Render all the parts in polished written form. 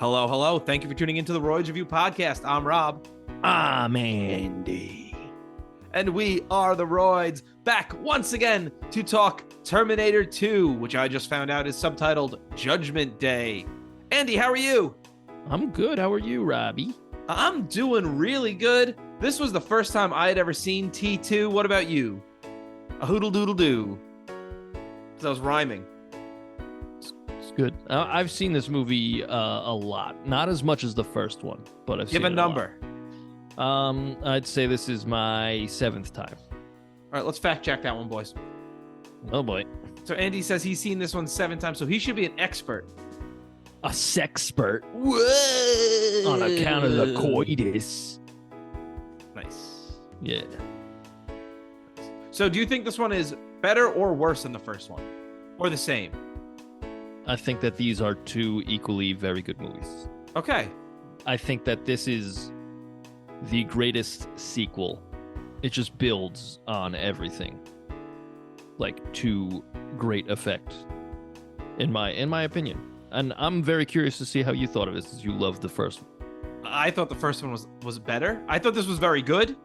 Hello, hello. Thank you for tuning into the Royds Revue Podcast. I'm Rob. I'm Andy. And we are the Royds, back once again to talk Terminator 2, which I just found out is subtitled Judgment Day. Andy, how are you? I'm good. How are you, Robbie? I'm doing really good. This was the first time I had ever seen T2. What about you? A hoodle doodle doo. Because I was rhyming. It's good. I've seen this movie a lot. Not as much as the first one, but I've seen it Give a number. I'd say this is my 7th time. All right, let's fact check that one, boys. Oh, boy. So Andy says he's seen this one 7 times, so he should be an expert. A sexpert. Whoa! On account of the coitus. Nice. Yeah. So do you think this one is better or worse than the first one? Or the same? I think that these are two equally very good movies. Okay. I think that this is the greatest sequel. It just builds on everything, like, to great effect, in my opinion. And I'm very curious to see how you thought of it, since you loved the first one. I thought the first one was better. I thought this was very good.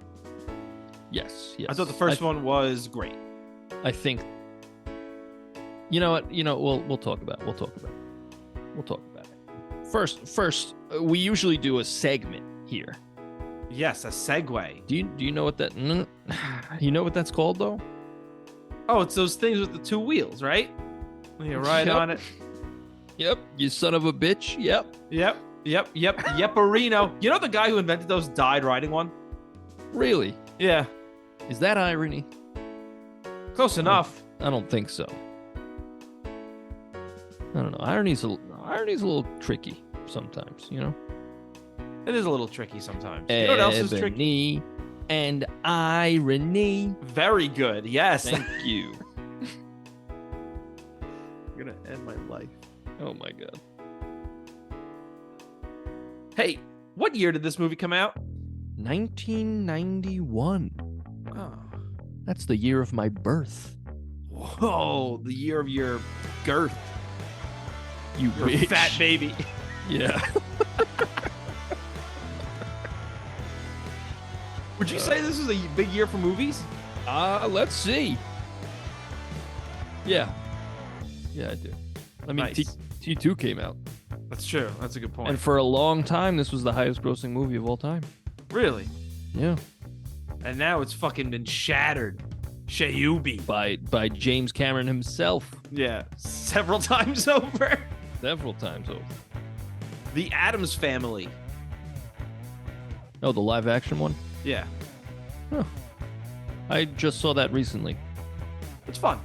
Yes. I thought the first one was great. I think. You know what? We'll talk about it. We'll talk about it. First, we usually do a segment here. Yes, a segue. Do you know what that? You know what that's called, though? Oh, it's those things with the 2 wheels, right? You ride Yep. on it. Yep. You son of a bitch. Yep. Yepperino. You know the guy who invented those died riding one? Really? Yeah. Is that irony? Close enough. I don't think so. I don't know. Irony's a little tricky sometimes, you know? It is a little tricky sometimes. You know what else is tricky? Ebony and irony. Very good. Yes. Thank you. You're going to end my life. Oh my god. Hey, what year did this movie come out? 1991. Oh. That's the year of my birth. Whoa, the year of your girth. You You're a bitch. fat baby. Yeah. Would you say this is a big year for movies? Let's see. Yeah. Yeah, I do. I mean, Nice. T2 came out. That's true. That's a good point. And for a long time, this was the highest grossing movie of all time. Really? Yeah. And now it's fucking been shattered. Shayubi. By James Cameron himself. Yeah. Several times over. Several times over. The Addams Family. Oh, the live action one? Yeah. Huh. I just saw that recently. It's fun.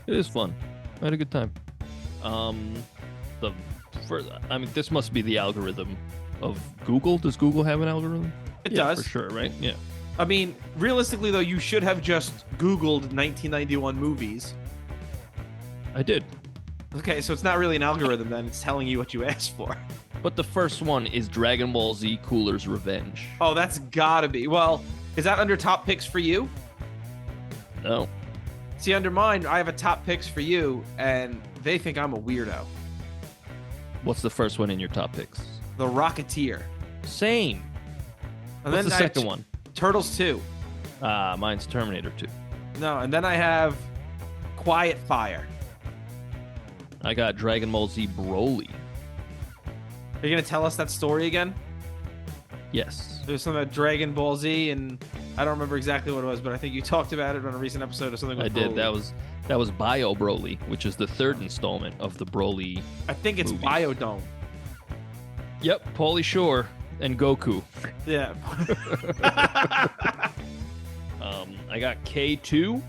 It is fun. I had a good time. This must be the algorithm of Google. Does Google have an algorithm? It Yeah, does. for sure, right? Yeah. I mean, realistically, though, you should have just Googled 1991 movies. I did. Okay, so it's not really an algorithm then. It's telling you what you asked for. But the first one is Dragon Ball Z Cooler's Revenge. Oh, that's gotta be. Well, is that under top picks for you? No. See, under mine, I have a top picks for you, and they think I'm a weirdo. What's the first one in your top picks? The Rocketeer. Same. And What's the I have second one? Turtles 2. Mine's Terminator 2. No, and then I have Quiet Fire. I got Dragon Ball Z Broly. Are you gonna tell us that story again? Yes. There's something about Dragon Ball Z, and I don't remember exactly what it was, but I think you talked about it on a recent episode or something. With I did. Broly. That was Bio Broly, which is the 3rd installment of the Broly. I think it's movies. Biodome. Yep, Pauly Shore and Goku. Yeah. I got K2.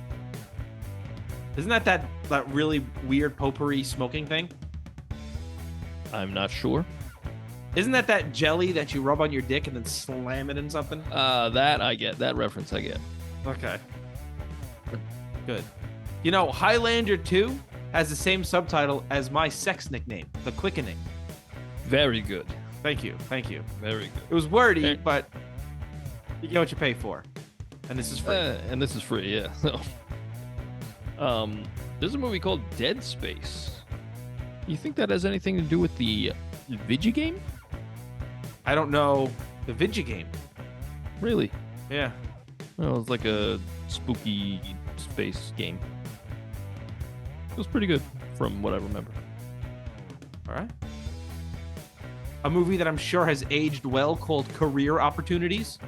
Isn't that really weird potpourri smoking thing? I'm not sure. Isn't that jelly that you rub on your dick and then slam it in something? That I get. That reference I get. Okay. Good. You know, Highlander 2 has the same subtitle as my sex nickname, The Quickening. Very good. Thank you. Very good. It was wordy, Okay. but you get what you pay for. And this is free. And this is free, yeah. So, there's a movie called Dead Space. You think that has anything to do with the video game? I don't know the video game. Really? Yeah. Well, it's like a spooky space game. It was pretty good from what I remember. All right. A movie that I'm sure has aged well called Career Opportunities.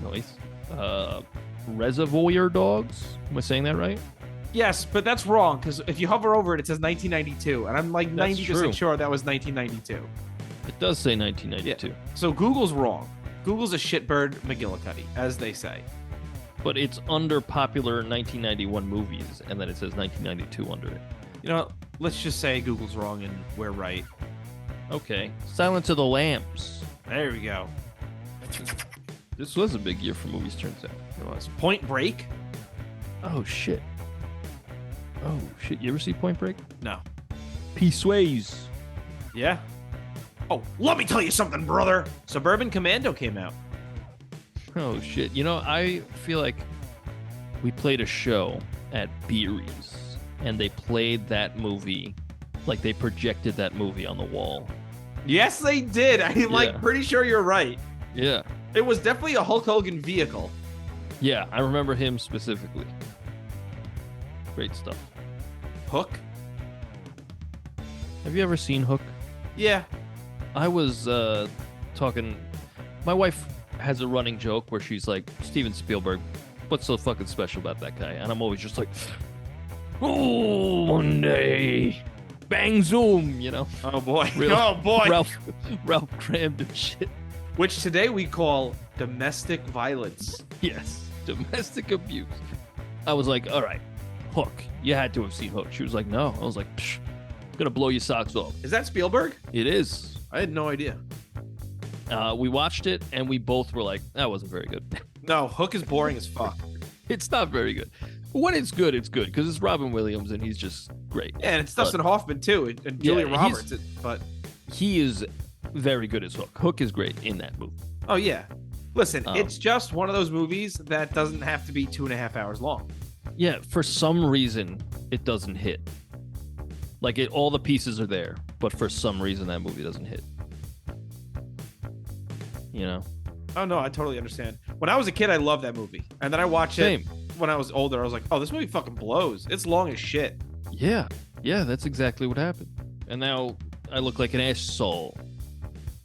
Nice. Reservoir Dogs. Am I saying that right? Yes, but that's wrong because if you hover over it, it says 1992, and I'm like 90% sure that was 1992. It does say 1992. Yeah. So Google's wrong. Google's a shitbird McGillicuddy, as they say. But it's under popular 1991 movies, and then it says 1992 under it. You know, let's just say Google's wrong and we're right. Okay. Silence of the Lambs. There we go. This was a big year for movies, turns out. It was Point Break. Oh, shit. Oh, shit. You ever see Point Break? No. Peace Ways. Yeah. Oh, let me tell you something, brother. Suburban Commando came out. Oh, shit. You know, I feel like we played a show at Beery's, and they played that movie, like they projected that movie on the wall. Yes, they did. I'm like pretty sure you're right. Yeah. It was definitely a Hulk Hogan vehicle. Yeah, I remember him specifically. Great stuff. Hook? Have you ever seen Hook? Yeah. I was talking... My wife has a running joke where she's like, Steven Spielberg, what's so fucking special about that guy? And I'm always just like, oh, one day, bang zoom, you know? Oh boy. Real, oh boy. Ralph crammed and shit. Which today we call domestic violence. Yes, domestic abuse. I was like, all right, Hook. You had to have seen Hook. She was like, no. I was like, psh, gonna blow your socks off. Is that Spielberg? It is. I had no idea. We watched it, and we both were like, that wasn't very good. No, Hook is boring as fuck. It's not very good. But when it's good, because it's Robin Williams, and he's just great. Yeah, and it's Dustin Hoffman, too, and Julia Roberts. But he is very good as Hook. Hook is great in that movie. Oh, yeah. Listen, it's just one of those movies that doesn't have to be 2.5 hours long. Yeah, for some reason, it doesn't hit. Like, all the pieces are there, but for some reason, that movie doesn't hit. You know? Oh, no, I totally understand. When I was a kid, I loved that movie. And then I watched it when I was older. I was like, oh, this movie fucking blows. It's long as shit. Yeah. Yeah, that's exactly what happened. And now I look like an asshole.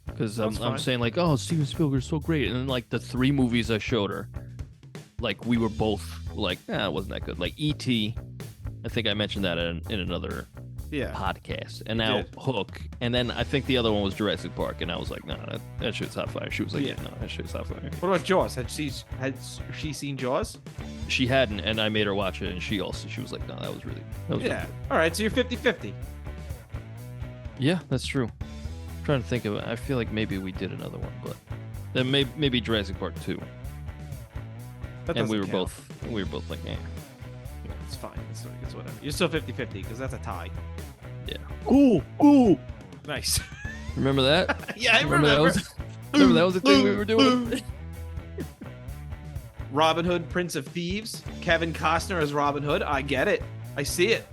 Because I'm saying, like, oh, Steven Spielberg's so great. And then, like, the 3 movies I showed her, like, we were both like, it wasn't that good. Like, E.T., I think I mentioned that in another podcast. And now Hook. And then I think the other one was Jurassic Park. And I was like, no, that shit's hot fire. She was like, no, that shit's hot fire. What about Jaws? Had she seen Jaws? She hadn't, and I made her watch it, and she was like, no, that was really good. All right, so you're 50-50. Yeah, that's true. I'm trying to think of it. I feel like maybe we did another one, but then maybe Jurassic Park 2. And we were both like, eh. Yeah, it's fine. It's whatever. You're still 50-50 because that's a tie. Yeah. Ooh. Nice. Remember that? Yeah, I remember. Remember that was the thing we were doing? Robin Hood, Prince of Thieves. Kevin Costner as Robin Hood. I get it. I see it.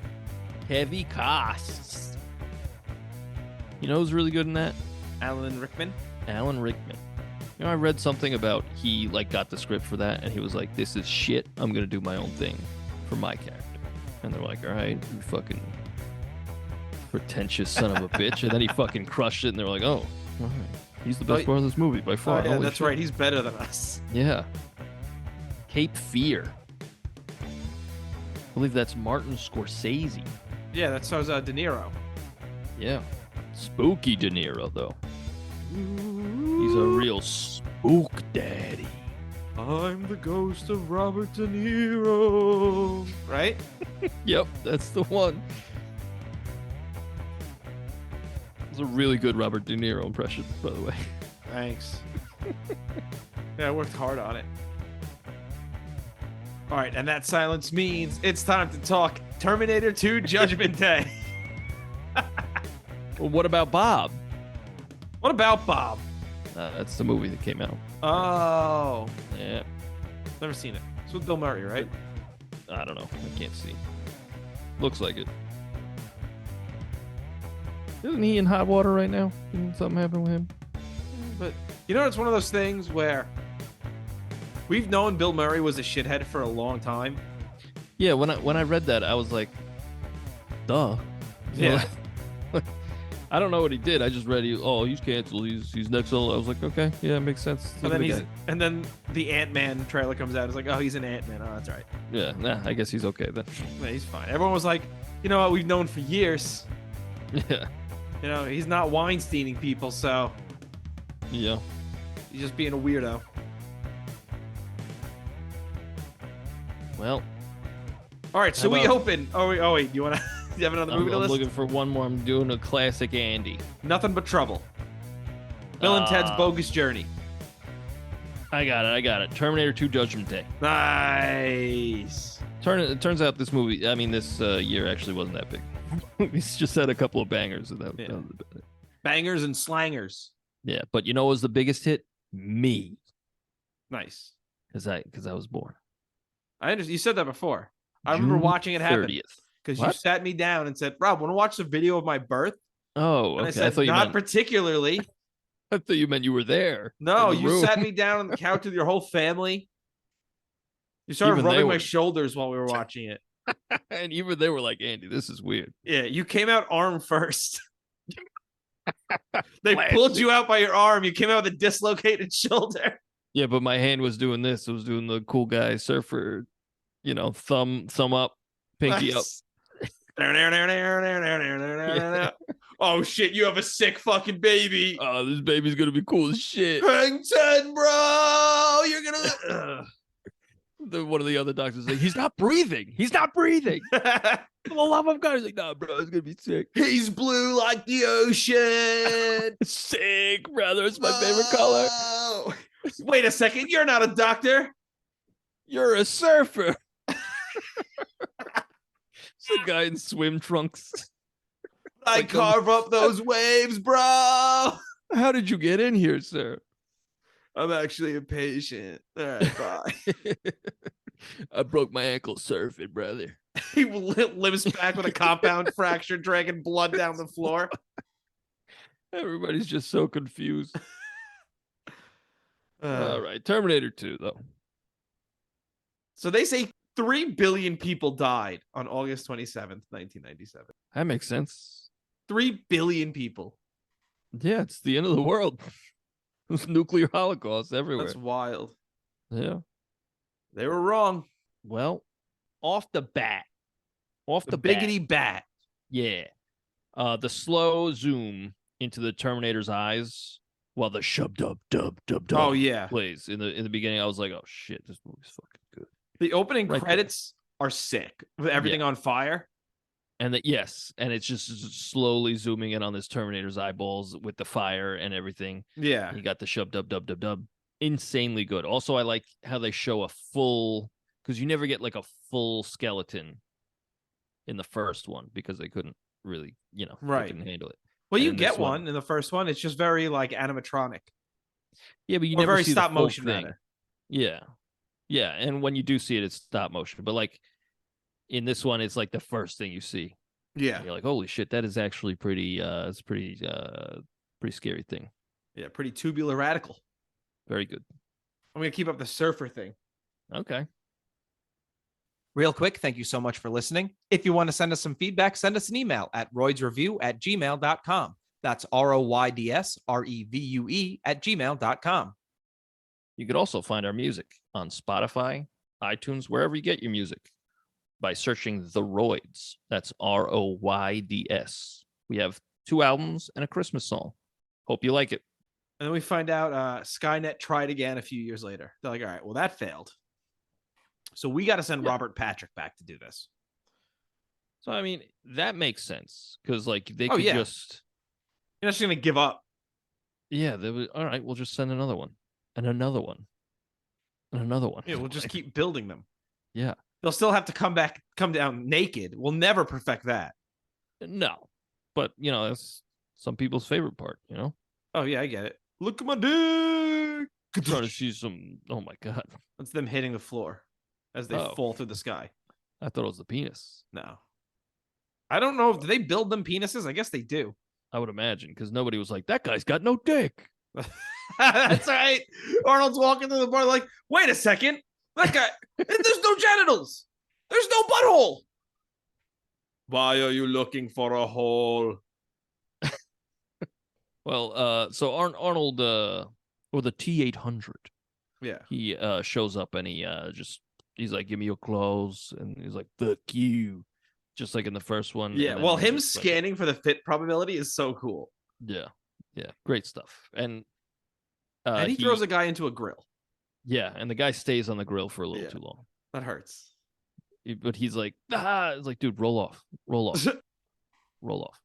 Heavy costs. You know who's really good in that? Alan Rickman. You know, I read something about he like got the script for that, and he was like, "This is shit. I'm gonna do my own thing for my character." And they're like, "All right, you fucking pretentious son of a bitch." And then he fucking crushed it, and they were like, "Oh, all right. He's the best part of this movie by far." Oh, yeah, that's right. He's better than us. Yeah. Cape Fear. I believe that's Martin Scorsese. Yeah, that stars De Niro. Yeah. Spooky De Niro, though. He's a real spook daddy. I'm the ghost of Robert De Niro. Right? Yep, that's the one. It's a really good Robert De Niro impression, by the way. Thanks. Yeah, I worked hard on it. All right, and that silence means it's time to talk Terminator 2 Judgment Day. Well, what about Bob? What about Bob? That's the movie that came out. Oh. Yeah. Never seen it. It's with Bill Murray, right? I don't know. I can't see. Looks like it. Isn't he in hot water right now? Didn't something happen with him? But you know, it's one of those things where we've known Bill Murray was a shithead for a long time. Yeah, when I read that, I was like, duh. Yeah. I don't know what he did. I just read he's canceled. He's next on. I was like, okay, yeah, it makes sense. And then the Ant-Man trailer comes out. It's like, oh, he's an Ant-Man. Oh, that's right. Yeah, I guess he's okay then. Yeah, he's fine. Everyone was like, you know what? We've known for years. Yeah. You know, he's not Weinsteining people, so Yeah. he's just being a weirdo. Well. All right, so we open. Oh wait, you want to? You have another movie to I'm list? looking for one more. I'm doing a classic Andy. Nothing But Trouble. Bill and Ted's Bogus Journey. I got it. Terminator 2 Judgment Day. Nice. It turns out this movie, I mean, this year actually wasn't that big. It's just had a couple of bangers. That was it. Bangers and slangers. Yeah, but you know what was the biggest hit? Me. Nice. Because I was born. I understand. You said that before. I remember watching it happen. 30th. Because you sat me down and said, Rob, want to watch the video of my birth? Oh, okay. And I said, not particularly. I thought you meant you were there. No, you sat me down on the couch with your whole family. You started rubbing my shoulders while we were watching it. And even they were like, Andy, this is weird. Yeah, you came out arm first. They pulled you out by your arm. You came out with a dislocated shoulder. Yeah, but my hand was doing this. It was doing the cool guy surfer, thumb up, pinky up. Oh shit, you have a sick fucking baby. Oh, this baby's gonna be cool as shit. Hang 10, bro. You're gonna One of the other doctors like, he's not breathing. For the love of God. He's like, nah, bro, it's gonna be sick. He's blue like the ocean. Sick, brother. It's my favorite color. Wait a second, you're not a doctor. You're a surfer. It's a guy in swim trunks. I carve up those waves, bro. How did you get in here, sir? I'm actually a patient. All right, bye. I broke my ankle surfing, brother. He limps back with a compound fracture, dragging blood down the floor. Everybody's just so confused. All right, Terminator 2, though. So they say 3 billion people died on August 27th, 1997. That makes sense. 3 billion people. Yeah, it's the end of the world. There's nuclear holocaust everywhere. That's wild. Yeah. They were wrong. Well, off the biggity bat. Yeah. The slow zoom into the Terminator's eyes while the shub dub Oh yeah plays in the beginning. I was like, oh shit, this movie's fucking good. The opening credits are sick with everything on fire. And and it's just slowly zooming in on this Terminator's eyeballs with the fire and everything. Yeah. You got the shub dub. Insanely good. Also, I like how they show a full, because you never get like a full skeleton in the first one because they couldn't really, they couldn't handle it. Well, you get one in the first one. It's just very like animatronic. Yeah, but you never very see stop the full motion thing. rather. Yeah. Yeah, and when you do see it, it's stop motion. But like in this one, it's like the first thing you see. Yeah. And you're like, holy shit, that is actually pretty pretty scary thing. Yeah, pretty tubular radical. Very good. I'm gonna keep up the surfer thing. Okay. Real quick, thank you so much for listening. If you want to send us some feedback, send us an email at roydsrevue@gmail.com. That's ROYDSREVUE@gmail.com. You could also find our music on Spotify, iTunes, wherever you get your music by searching The Royds. That's ROYDS. We have 2 albums and a Christmas song. Hope you like it. And then we find out Skynet tried again a few years later. They're like, all right, well, that failed. So we got to send Robert Patrick back to do this. So, I mean, that makes sense. Because, like, they could just... You're not just going to give up. Yeah, they would, all right, we'll just send another one. And another one. And another one. Yeah, we'll just keep building them. Yeah. They'll still have to come down naked. We'll never perfect that. No. But, that's some people's favorite part, Oh, yeah, I get it. Look at my dick. I'm trying to see some... Oh, my God. That's them hitting the floor as they fall through the sky. I thought it was the penis. No. I don't know. Do they build them penises? I guess they do. I would imagine, because nobody was like, that guy's got no dick. That's right. Arnold's walking through the bar like, wait a second. That guy, there's no genitals. There's no butthole. Why are you looking for a hole? Well, so Arnold, or the T-800, Yeah. he shows up and he's like, give me your clothes. And he's like, fuck you. Just like in the first one. Yeah. Well, him scanning for the fit probability is so cool. Yeah. Yeah. Great stuff. And he throws a guy into a grill. Yeah. And the guy stays on the grill for a little too long. That hurts. But he's like, it's like, dude, roll off. Roll off. Roll off.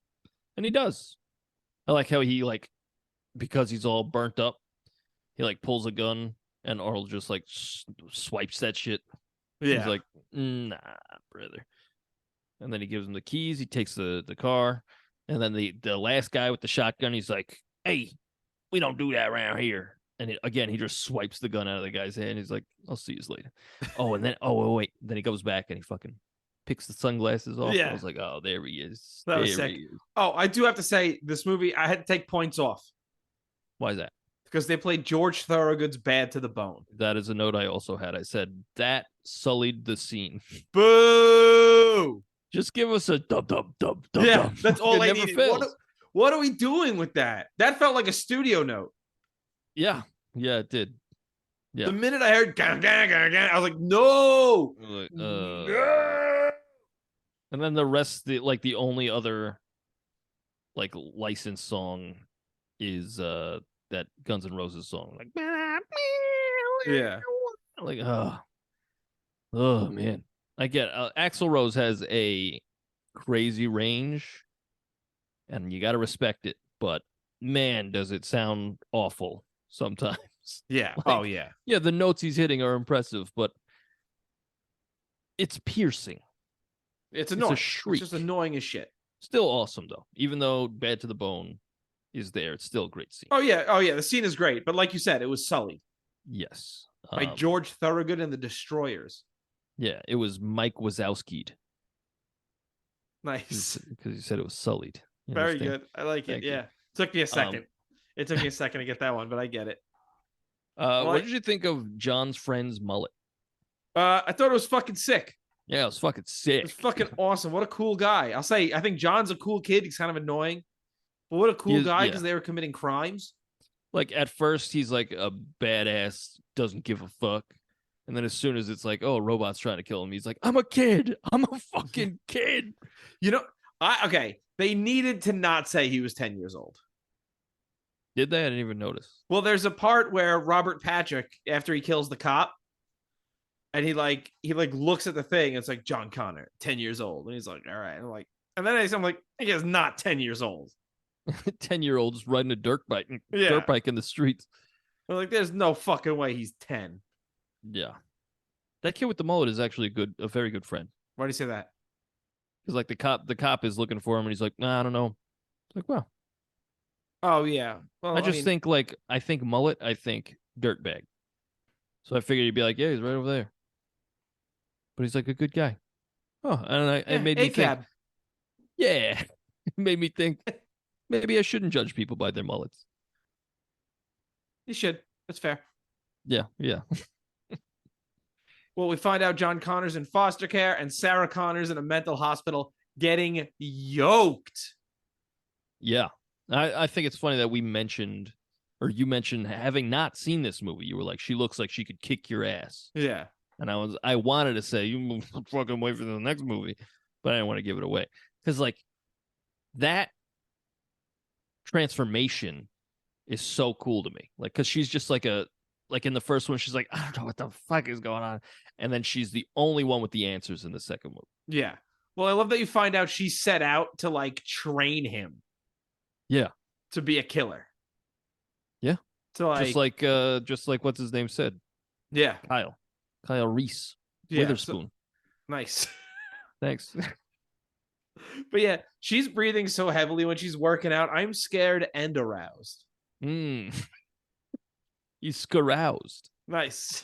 And he does. I like how he, like, because he's all burnt up, he, like, pulls a gun and Arnold just, like, swipes that shit. Yeah. He's like, nah, brother. And then he gives him the keys. He takes the car. And then the last guy with the shotgun, he's like, hey, we don't do that around here. And again, he just swipes the gun out of the guy's hand. He's like, I'll see you later. And then, wait. Then he goes back and he fucking picks the sunglasses off. Yeah. I was like, oh, there he is. That was sick. Oh, I do have to say, this movie, I had to take points off. Why is that? Because they played George Thorogood's Bad to the Bone. That is a note I also had. I said, that sullied the scene. Boo! Just give us a dub. Yeah, that's all I never needed. What are we doing with that? That felt like a studio note. Yeah, it did. Yeah. The minute I heard gang, gang, gang, gang, I was like, no! No! And then the rest, the only other, like, licensed song is that Guns N' Roses song. Like, yeah. Like, oh man. I get Axl Rose has a crazy range, and you got to respect it. But man, does it sound awful sometimes. Yeah. Like, yeah. The notes he's hitting are impressive, but it's piercing. It's annoying. It's a shriek. It's just annoying as shit. Still awesome though. Even though Bad to the Bone is there, it's still a great scene. Oh yeah. The scene is great, but like you said, it was sullied. Yes. By George Thorogood and the Destroyers. Yeah, it was Mike Wazowski'd. Nice. Because you said it was sullied. Very good. I like it. Yeah. Took me a second. It took me a second to get that one, but I get it. What did you think of John's friend's mullet? I thought it was fucking sick. Yeah, it was fucking sick. It was fucking awesome. What a cool guy. I'll say, I think John's a cool kid. He's kind of annoying. But what a cool guy, because they were committing crimes. Like, at first, he's like a badass, doesn't give a fuck. And then as soon as it's like, oh, a robot's trying to kill him, he's like, I'm a kid. I'm a fucking kid. You know, they needed to not say he was 10 years old. Did they? I didn't even notice. Well, there's a part where Robert Patrick, after he kills the cop, and he looks at the thing, and it's like, John Connor, 10 years old. And he's like, all right. And then I'm like, he is not 10 years old. 10-year-old just riding a dirt bike in the streets. I'm like, there's no fucking way he's 10. Yeah. That kid with the mullet is actually a very good friend. Why do you say that? Because like the cop is looking for him and he's like, nah, I don't know. It's like, well. Oh yeah. Well, I think mullet, I think dirtbag. So I figured he'd be like, yeah, he's right over there. But he's like a good guy. Oh, and it made me think. Yeah. It made me think maybe I shouldn't judge people by their mullets. You should. That's fair. Yeah. Well, we find out John Connor's in foster care and Sarah Connor's in a mental hospital getting yoked. Yeah. I think it's funny that you mentioned having not seen this movie. You were like, she looks like she could kick your ass. Yeah. And I wanted to say, you fucking wait for the next movie, but I didn't want to give it away. Because like that transformation is so cool to me. Like, because she's just like in the first one, she's like, I don't know what the fuck is going on. And then she's the only one with the answers in the second movie. Yeah. Well, I love that you find out she set out to like train him. Yeah. To be a killer. Yeah. So just like what's his name said. Yeah. Kyle Reese. Yeah, Witherspoon. Nice. Thanks. But yeah, she's breathing so heavily when she's working out. I'm scared and aroused. He's caroused. Nice.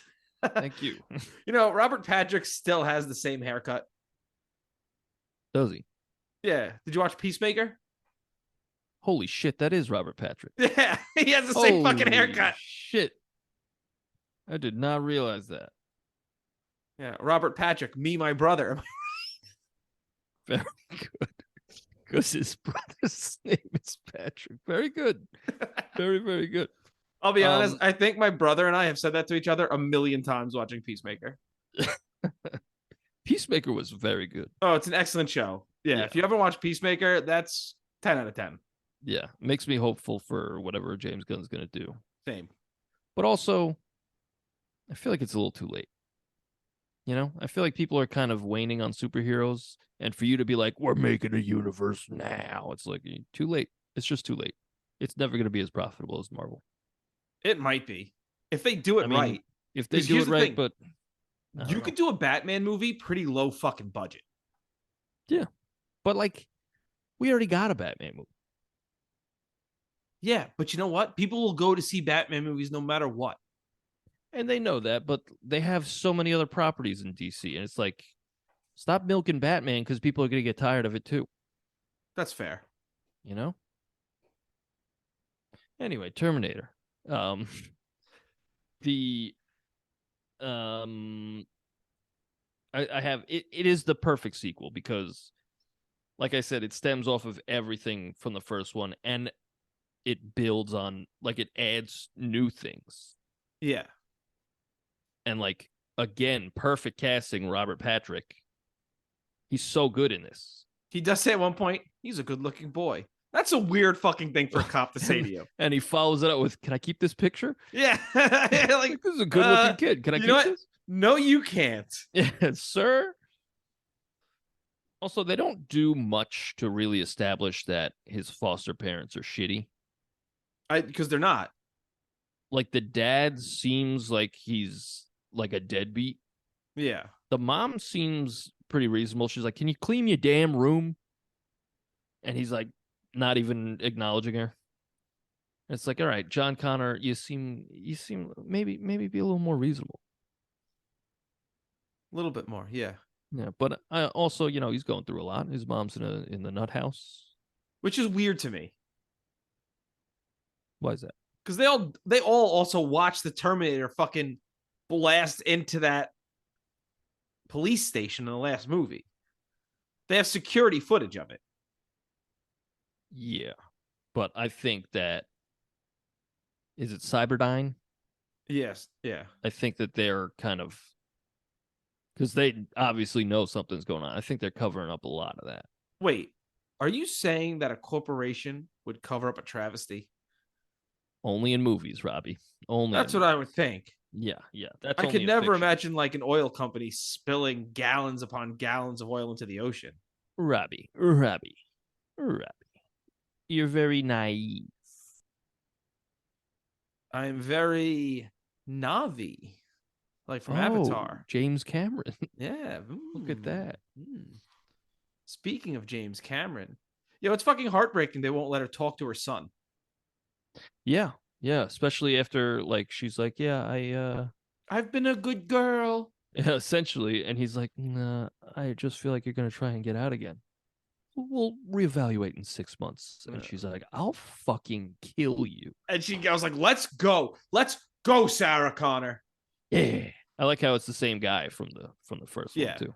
Thank you. You know, Robert Patrick still has the same haircut. Does he? Yeah. Did you watch Peacemaker? Holy shit, that is Robert Patrick. Yeah, he has the same fucking Holy haircut. shit. I did not realize that. Yeah, Robert Patrick, me, my brother. Very good. Because his brother's name is Patrick. Very good. Very, very good. I'll be honest, I think my brother and I have said that to each other a million times watching Peacemaker. Peacemaker was very good. Oh, it's an excellent show. Yeah, if you haven't watched Peacemaker, that's 10 out of 10. Yeah, makes me hopeful for whatever James Gunn's going to do. Same. But also, I feel like it's a little too late. You know, I feel like people are kind of waning on superheroes, and for you to be like, we're making a universe now, it's like too late. It's just too late. It's never going to be as profitable as Marvel. It might be. If they do it right. If they do it right, but you could do a Batman movie pretty low fucking budget. Yeah. But like, we already got a Batman movie. Yeah, but you know what? People will go to see Batman movies no matter what. And they know that, but they have so many other properties in DC. And it's like, stop milking Batman because people are going to get tired of it too. That's fair. You know? Anyway, Terminator. I have it is the perfect sequel because, like I said, it stems off of everything from the first one and it builds on, like, it adds new things. Yeah. And, like, again, perfect casting, Robert Patrick. He's so good in this. He does say at one point, he's a good-looking boy. That's a weird fucking thing for a cop to say to you. And he follows it up with, can I keep this picture? Yeah. Like, this is a good-looking kid. Can I keep this? No, you can't. Yeah, sir. Also, they don't do much to really establish that his foster parents are shitty. Because they're not. Like, the dad seems like he's like a deadbeat. Yeah. The mom seems pretty reasonable. She's like, can you clean your damn room? And he's like, not even acknowledging her. It's like, all right, John Connor, you seem maybe be a little more reasonable. A little bit more, yeah. Yeah, but I also, you know, he's going through a lot. His mom's in the nut house, which is weird to me. Why is that? Because they all also watch the Terminator fucking blast into that police station in the last movie. They have security footage of it. Yeah, but I think that, is it Cyberdyne? Yes, yeah. I think that they're kind of, because they obviously know something's going on. I think they're covering up a lot of that. Wait, are you saying that a corporation would cover up a travesty? Only in movies, Robbie. Only. That's what I would think. Yeah. That's I could never imagine like an oil company spilling gallons upon gallons of oil into the ocean. Robbie. You're very naive. I'm very Navi, like from Avatar. James Cameron. Yeah. Look at that. Speaking of James Cameron, it's fucking heartbreaking they won't let her talk to her son. Yeah, especially after, like, she's like, yeah, I've been a good girl. Yeah, essentially, and he's like, nah, I just feel like you're gonna try and get out again. We'll reevaluate in 6 months. And she's like, I'll fucking kill you. And I was like, let's go, Sarah Connor. Yeah, I like how it's the same guy from the first one too.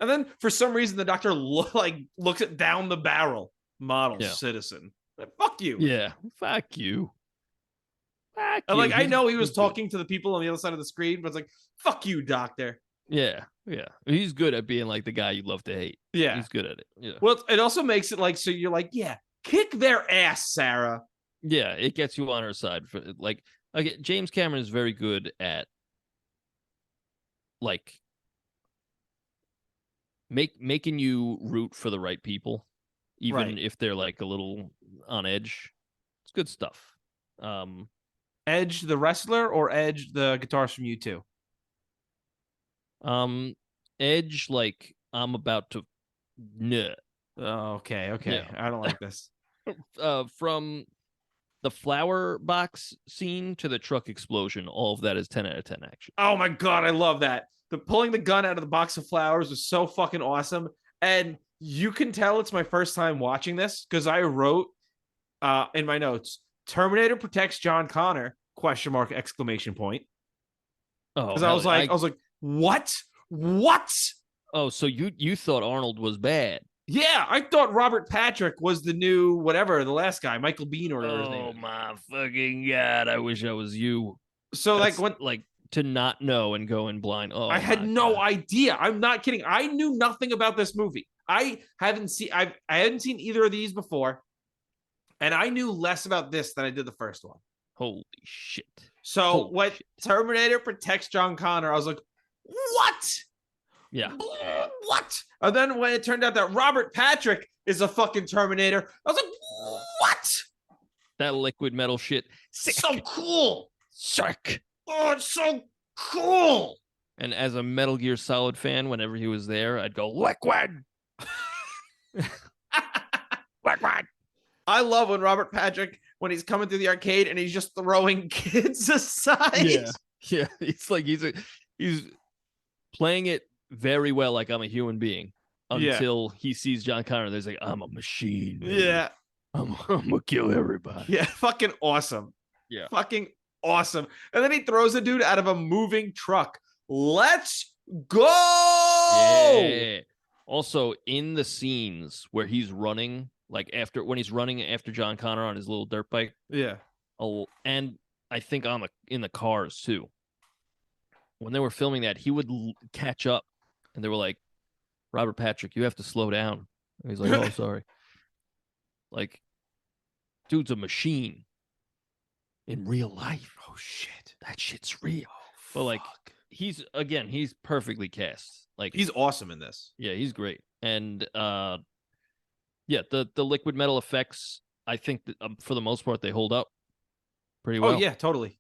And then for some reason the doctor looks it down the barrel. Model citizen. Like, fuck you. Yeah, fuck you. And like, I know he was talking to the people on the other side of the screen, but it's like, fuck you, doctor. Yeah. He's good at being like the guy you love to hate. Yeah. He's good at it. Yeah. Well, it also makes it like, so you're like, yeah, kick their ass, Sarah. Yeah, it gets you on her side. For like James Cameron is very good at, like, making you root for the right people, even if they're like a little on edge. It's good stuff. Edge the wrestler or Edge the guitarist from U2? Edge, like, I'm about to nut. Oh, okay. Yeah. I don't like this. From the flower box scene to the truck explosion, all of that is 10 out of 10 action. Oh my god, I love that. The pulling the gun out of the box of flowers was so fucking awesome. And you can tell it's my first time watching this because I wrote in my notes, Terminator protects John Connor, question mark, exclamation point. Oh, Because I was like, what? What? Oh, so you thought Arnold was bad? Yeah, I thought Robert Patrick was the new whatever, the last guy, Michael Bean or whatever his name Oh is. my fucking god! I wish I was you. So That's like what? like to not know and go in blind. Oh, I had my no God. idea. I'm not kidding. I knew nothing about this movie. I hadn't seen either of these before, and I knew less about this than I did the first one. Holy shit! So Holy when shit. Terminator protects John Connor, I was like, what? Yeah. What? And then when it turned out that Robert Patrick is a fucking Terminator, I was like, what? That liquid metal shit. Sick. So cool. Sick. Oh, it's so cool. And as a Metal Gear Solid fan, whenever he was there, I'd go, liquid. Liquid. I love when Robert Patrick, when he's coming through the arcade and he's just throwing kids aside. Yeah. It's like he's playing it very well, like I'm a human being, until he sees John Connor. There's like, I'm a machine. Baby. Yeah. I'm gonna kill everybody. Yeah. Fucking awesome. Yeah. Fucking awesome. And then he throws a dude out of a moving truck. Let's go. Yeah. Also, in the scenes where he's running, like when he's running after John Connor on his little dirt bike. Yeah. And I think in the cars too. When they were filming that, he would catch up, and they were like, "Robert Patrick, you have to slow down." And he's like, "Oh, sorry." Like, dude's a machine in real life. Oh shit, that shit's real. Oh, but like, he's perfectly cast. Like, he's awesome in this. Yeah, he's great. And yeah, the liquid metal effects, I think that, for the most part, they hold up pretty well. Oh yeah, totally.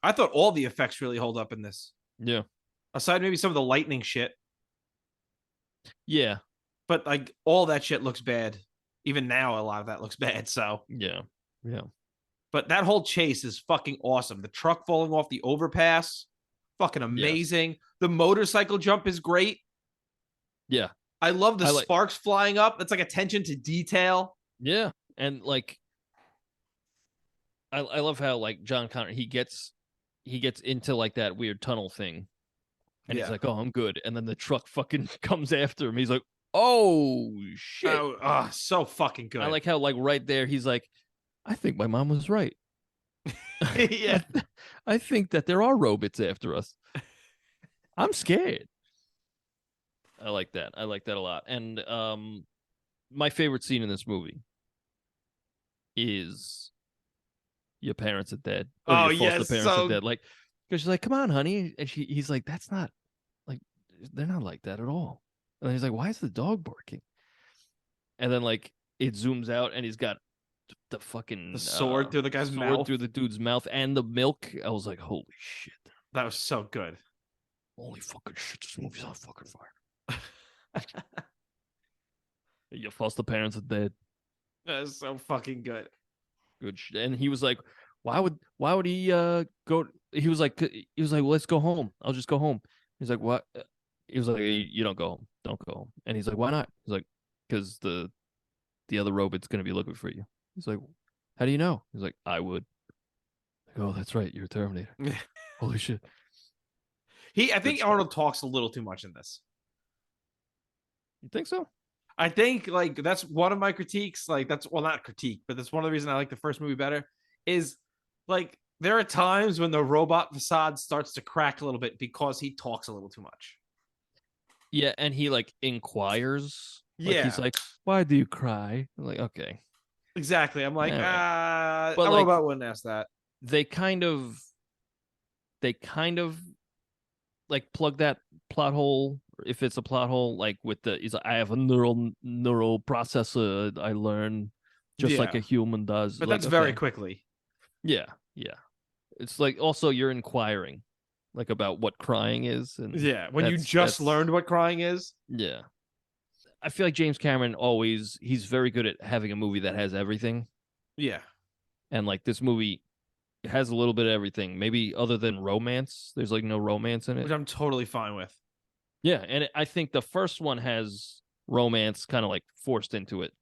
I thought all the effects really hold up in this. Yeah. Aside maybe some of the lightning shit. Yeah. But like all that shit looks bad. Even now, a lot of that looks bad. So yeah. But that whole chase is fucking awesome. The truck falling off the overpass, fucking amazing. Yes. The motorcycle jump is great. Yeah. I love the sparks flying up. That's like attention to detail. Yeah. And like, I love how like John Connor, he gets into like that weird tunnel thing. And he's like, oh, I'm good. And then the truck fucking comes after him. He's like, oh, shit. Oh, so fucking good. I like how like right there, he's like, I think my mom was right. Yeah. I think that there are robots after us. I'm scared. I like that. I like that a lot. And my favorite scene in this movie is your parents are dead. Or your foster parents are dead. Like, because she's like, come on, honey. And he's like, that's not, like, they're not like that at all. And then he's like, why is the dog barking? And then, like, it zooms out and he's got the fucking sword through the guy's mouth. Through the dude's mouth and the milk. I was like, holy shit. That was so good. Holy fucking shit. This movie's on fucking fire. Your foster parents are dead. That is so fucking good. Good shit. And he was like, why would he go? He was like, well, let's go home. I'll just go home. He's like, what? He was like, you don't go home. Don't go home. And he's like, why not? He's like, because the other robot's gonna be looking for you. He's like, how do you know? He's like, I would. Like, oh, that's right. You're a Terminator. Holy shit. I think Arnold talks a little too much in this. You think so? I think like that's one of my critiques. Like not critique, but that's one of the reasons I like the first movie better. Is like there are times when the robot facade starts to crack a little bit because he talks a little too much. Yeah, and he like inquires. Yeah, like, he's like, why do you cry? I'm like, okay, exactly. I'm like, but a like, robot wouldn't ask that. They kind of like plug that plot hole, if it's a plot hole, like with he's like, I have a neural processor I learn just like a human does. But like, that's very quickly. Yeah. It's like also you're inquiring like about what crying is. And yeah, when you just learned what crying is. Yeah. I feel like James Cameron he's very good at having a movie that has everything. Yeah. And like this movie has a little bit of everything, maybe other than romance. There's like no romance in it, which I'm totally fine with. Yeah, and I think the first one has romance kind of like forced into it,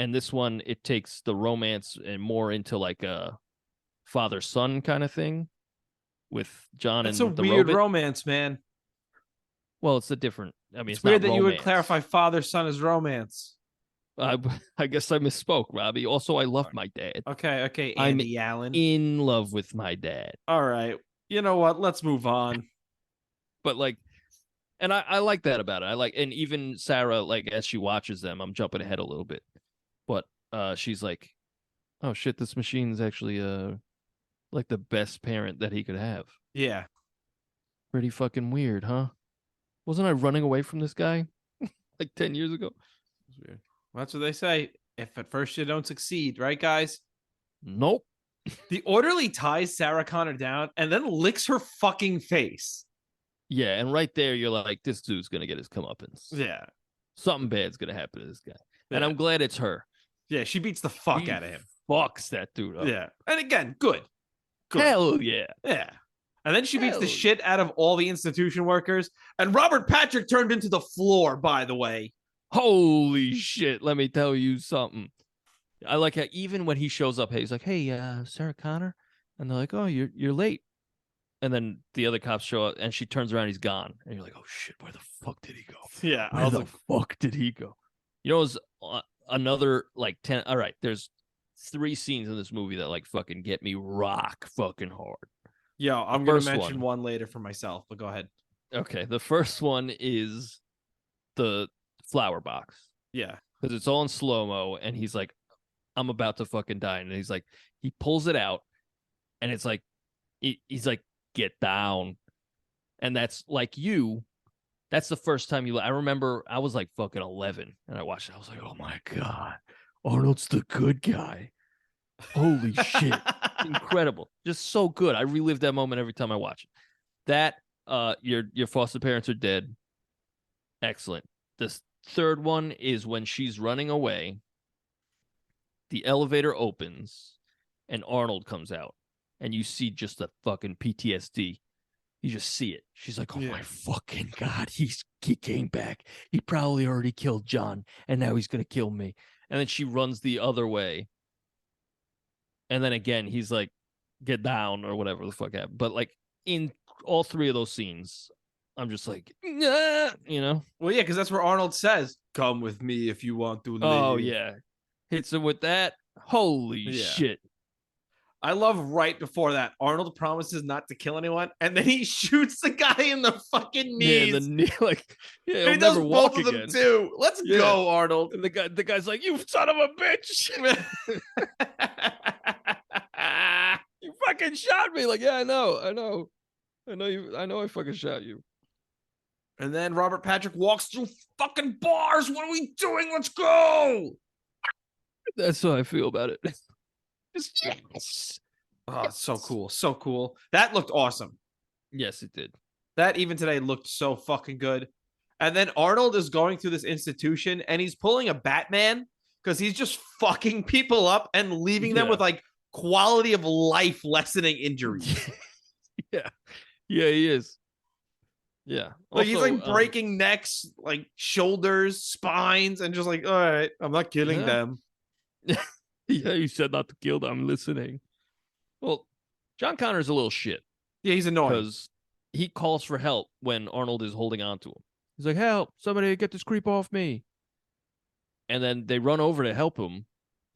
And this one, it takes the romance and more into like a father-son kind of thing with John That's a and the weird robot. romance, man. Well, it's a different. I mean, It's it's weird not that you would romance. clarify father-son as romance. I guess I misspoke, Robbie. Also, I love my dad. Okay, I'm Andy Allen. in love with my dad. All right. You know what? Let's move on. But like, and I like that about it. I like, and even Sarah, like as she watches them, I'm jumping ahead a little bit, but she's like, oh shit, this machine's actually like the best parent that he could have. Yeah. Pretty fucking weird, huh? Wasn't I running away from this guy like 10 years ago? That's weird. That's what they say. If at first you don't succeed, right, guys? Nope. The orderly ties Sarah Connor down and then licks her fucking face. Yeah, and right there, you're like, this dude's gonna get his comeuppance. Yeah. Something bad's gonna happen to this guy, and Yeah. I'm glad it's her. Yeah, she beats the fuck out of him. Fucks that dude up. Yeah. And again, good. Good. Hell yeah. Yeah. And then she beats the Hell. shit out of all the institution workers. And Robert Patrick turned into the floor, by the way. Holy shit. Let me tell you something. I like how even when he shows up, he's like, hey, Sarah Connor. And they're like, oh, you're late. And then the other cops show up and she turns around, he's gone. And you're like, oh shit, where the fuck did he go? Yeah. Where the fuck did he go? You know, it was another like 10. All right, there's 3 scenes in this movie that like fucking get me rock fucking hard. Yo, I'm going to mention one later for myself, but go ahead. Okay, the first one is the flower box. Yeah. Because it's all in slow-mo, and he's like, I'm about to fucking die. And he's like, he pulls it out, and it's like, he's like, get down. And that's like that's the first time I remember I was like fucking 11, and I watched it. I was like, oh my God, Arnold's the good guy. Holy shit. Incredible. Just so good. I relive that moment every time I watch it. That your foster parents are dead. Excellent. This third one is when she's running away. The elevator opens and Arnold comes out and you see just a fucking PTSD. You just see it. She's like, oh my fucking God, he came back. He probably already killed John and now he's going to kill me. And then she runs the other way. And then again, he's like, get down or whatever the fuck happened. But like in all 3 of those scenes, I'm just like, nah, you know? Well, yeah, because that's where Arnold says, come with me if you want to live. Oh, yeah. Hits him with that. Holy shit. I love right before that, Arnold promises not to kill anyone, and then he shoots the guy in the fucking knees. Yeah, the knee, like, yeah, and he does both of them too. Let's go, Arnold. And the guy's like, you son of a bitch. You fucking shot me. Like, yeah, I know I fucking shot you. And then Robert Patrick walks through fucking bars. What are we doing? Let's go. That's how I feel about it. Just yes. Oh, yes. So cool. So cool. That looked awesome. Yes, it did. That even today looked so fucking good. And then Arnold is going through this institution and he's pulling a Batman because he's just fucking people up and leaving them with like quality of life lessening injuries. Yeah, he is. Yeah. Like he's like breaking necks, like shoulders, spines, and just like, all right, I'm not killing them. Yeah, you said not to kill them. I'm listening. Well, John Connor's a little shit. Yeah, he's annoying. Because he calls for help when Arnold is holding on to him. He's like, help, somebody get this creep off me. And then they run over to help him.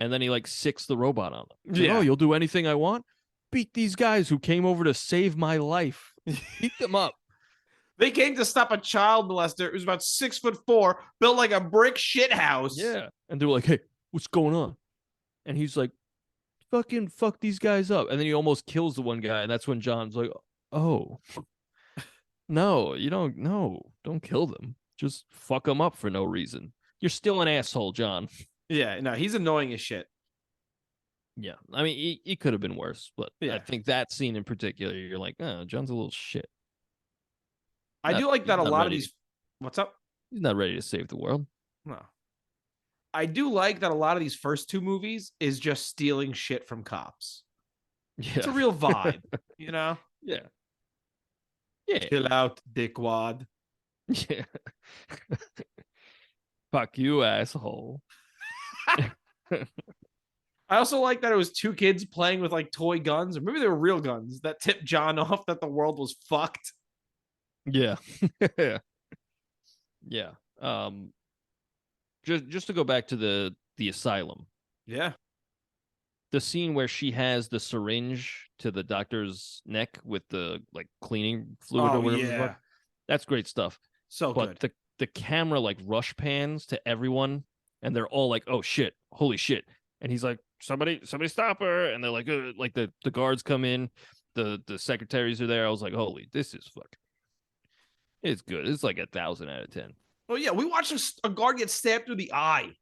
And then he like sicks the robot on them. Like, oh, you'll do anything I want? Beat these guys who came over to save my life. Beat them up. They came to stop a child molester who's about 6'4", built like a brick shit house. Yeah. And they were like, hey, what's going on? And he's like, fucking fuck these guys up. And then he almost kills the one guy. And that's when John's like, oh, no, don't kill them. Just fuck them up for no reason. You're still an asshole, John. Yeah, no, he's annoying as shit. Yeah. I mean, he could have been worse. But I think that scene in particular, you're like, oh, John's a little shit. I do like that a lot of these. What's up? He's not ready to save the world. No. I do like that a lot of these first 2 movies is just stealing shit from cops. Yeah. It's a real vibe, you know? Yeah. Chill out, dickwad. Yeah. Fuck you, asshole. I also like that it was two kids playing with like toy guns, or maybe they were real guns that tipped John off that the world was fucked. Yeah. Yeah. Um, just to go back to the asylum, Yeah. the scene where she has the syringe to the doctor's neck with the like cleaning fluid or Oh whatever the yeah. fuck, that's great stuff. So But good. the camera like rush pans to everyone, and they're all like, "Oh shit, holy shit!" And he's like, "Somebody stop her!" And they're like the guards come in, the secretaries are there. I was like, "Holy, this is fucking, it's good. It's like 1,000 out of 10." Oh yeah, we watched a guard get stabbed through the eye.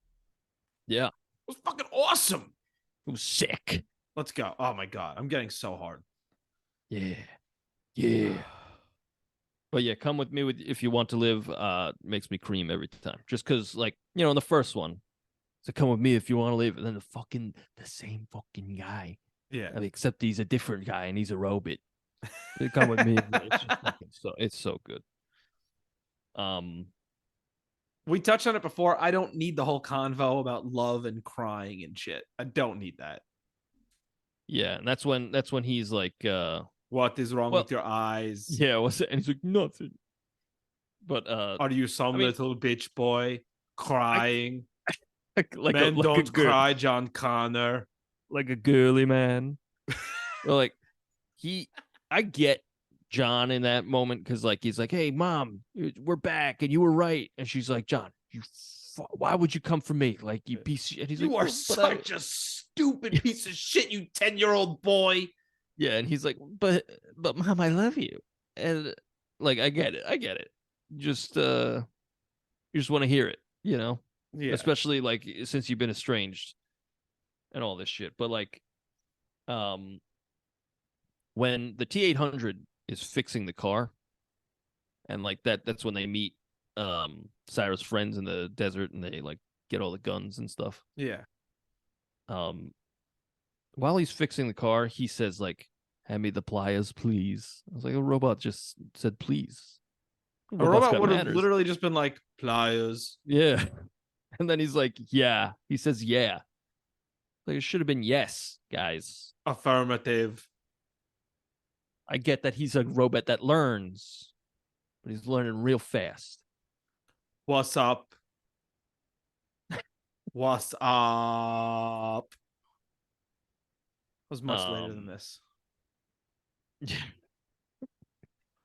Yeah, It was fucking awesome. it was sick. Let's go. Oh my god, I'm getting so hard. Yeah, yeah. But yeah, come with me with if you want to live. Makes me cream every time. Just because, like, in the first one, so come with me if you want to live, and then the same fucking guy. Yeah. I mean, except he's a different guy and he's a robot. Come with me. It's just it's so good. We touched on it before. I don't need the whole convo about love and crying and shit. I don't need that. Yeah, and that's when he's like, what is wrong with your eyes? Yeah, what's it? And he's like, nothing. But are you some little bitch boy crying? Like Men don't cry, John Connor. Like a girly man. Well, like I get John in that moment because like he's like, "Hey, mom, we're back, and you were right." And she's like, "John, why would you come for me? Like you piece of shit." And he's you like, are such a stupid piece of shit, you 10-year-old boy. Yeah, and he's like, but mom, I love you, and like I get it. Just you just want to hear it, Yeah. Especially like since you've been estranged and all this shit. But like, when the T-800 is fixing the car, and like that's when they meet Sarah's friends in the desert, and they like get all the guns and stuff. Yeah. While he's fixing the car, he says like, "Hand me the pliers, please." I was like, a robot just said please. A robot would have literally just been like, pliers. Yeah. And then he's like, yeah. He says, yeah. Like, it should have been yes, guys. Affirmative. I get that he's a robot that learns, but he's learning real fast. What's up? What's up? It was much later than this.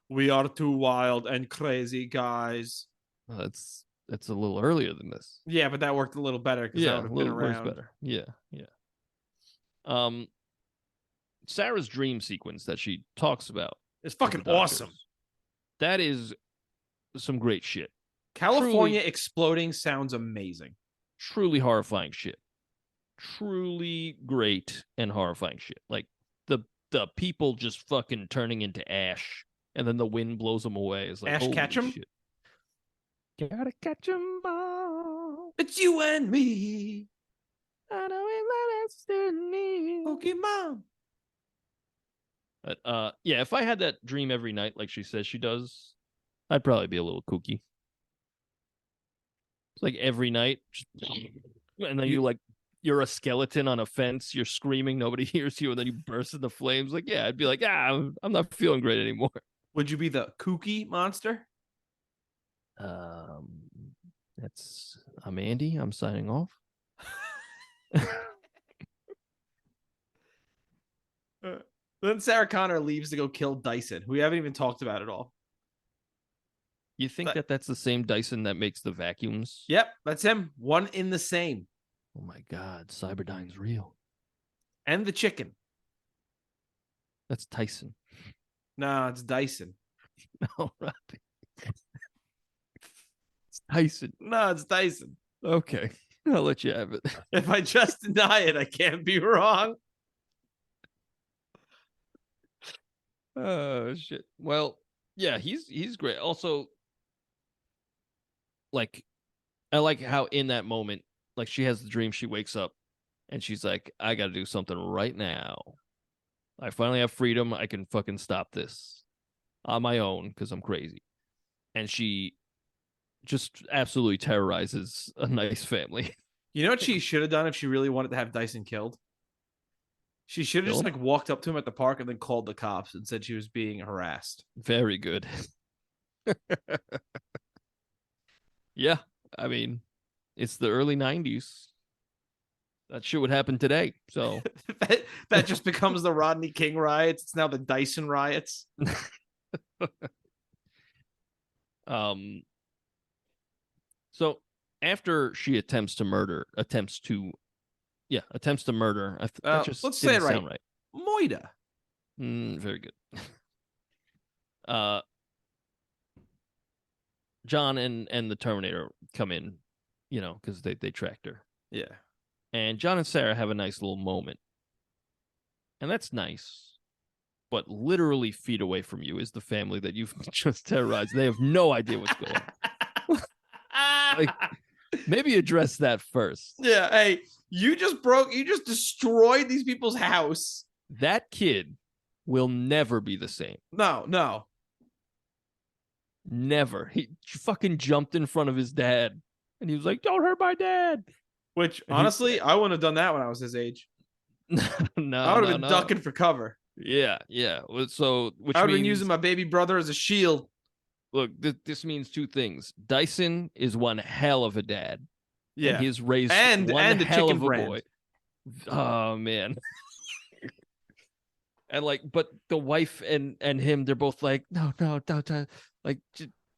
We are two wild and crazy guys. Well, that's a little earlier than this. Yeah, but that worked a little better because that would have been around. Better. Yeah. Sarah's dream sequence that she talks about is fucking awesome. That is some great shit. California exploding sounds amazing. Truly horrifying shit. Truly great and horrifying shit. Like the people just fucking turning into ash, and then the wind blows them away. It's like, Ash Ketchum? Shit. Gotta catch 'em all. It's you and me. I know it's my destiny. Pokemon. But yeah, if I had that dream every night like she says she does, I'd probably be a little kooky. It's like every night, and then you're a skeleton on a fence, you're screaming, nobody hears you, and then you burst into flames. Like, yeah, I'd be like, I'm not feeling great anymore. Would you be the kooky monster? I'm Andy. I'm signing off. Then Sarah Connor leaves to go kill Dyson, who we haven't even talked about at all. You think that's the same Dyson that makes the vacuums? Yep, that's him. One in the same. Oh my God, Cyberdyne's real. And the chicken. That's Tyson. No, it's Dyson. No, right. It's Tyson. No, it's Dyson. Okay, I'll let you have it. If I just deny it, I can't be wrong. Oh shit. Well, yeah, he's great. Also, like, I like how in that moment, like, she has the dream, she wakes up, and she's like, I gotta do something right now. I finally have freedom. I can fucking stop this on my own because I'm crazy. And she just absolutely terrorizes a nice family. You know what she should have done if she really wanted to have Dyson killed? She should have just like walked up to him at the park and then called the cops and said she was being harassed. Very good. Yeah, I mean, it's the early 90s. That shit would happen today. So that just becomes the Rodney King riots. It's now the Dyson riots. So after she attempts to murder. That just let's say it right. Right. Moida. Very good. John and the Terminator come in, because they tracked her. Yeah. And John and Sarah have a nice little moment. And that's nice. But literally feet away from you is the family that you've just terrorized. They have no idea what's going on. Like, maybe address that first. Yeah. Hey, you just destroyed these people's house. That kid will never be the same. No. Never. He fucking jumped in front of his dad. And he was like, don't hurt my dad. Which, honestly, I wouldn't have done that when I was his age. No, I would have been ducking for cover. Yeah. So, I would have been using my baby brother as a shield. Look, this means two things. Dyson is one hell of a dad. Yeah. And he's raised one the hell of a brand. boy. Oh, man. And but the wife and him, they're both like, no, don't, like,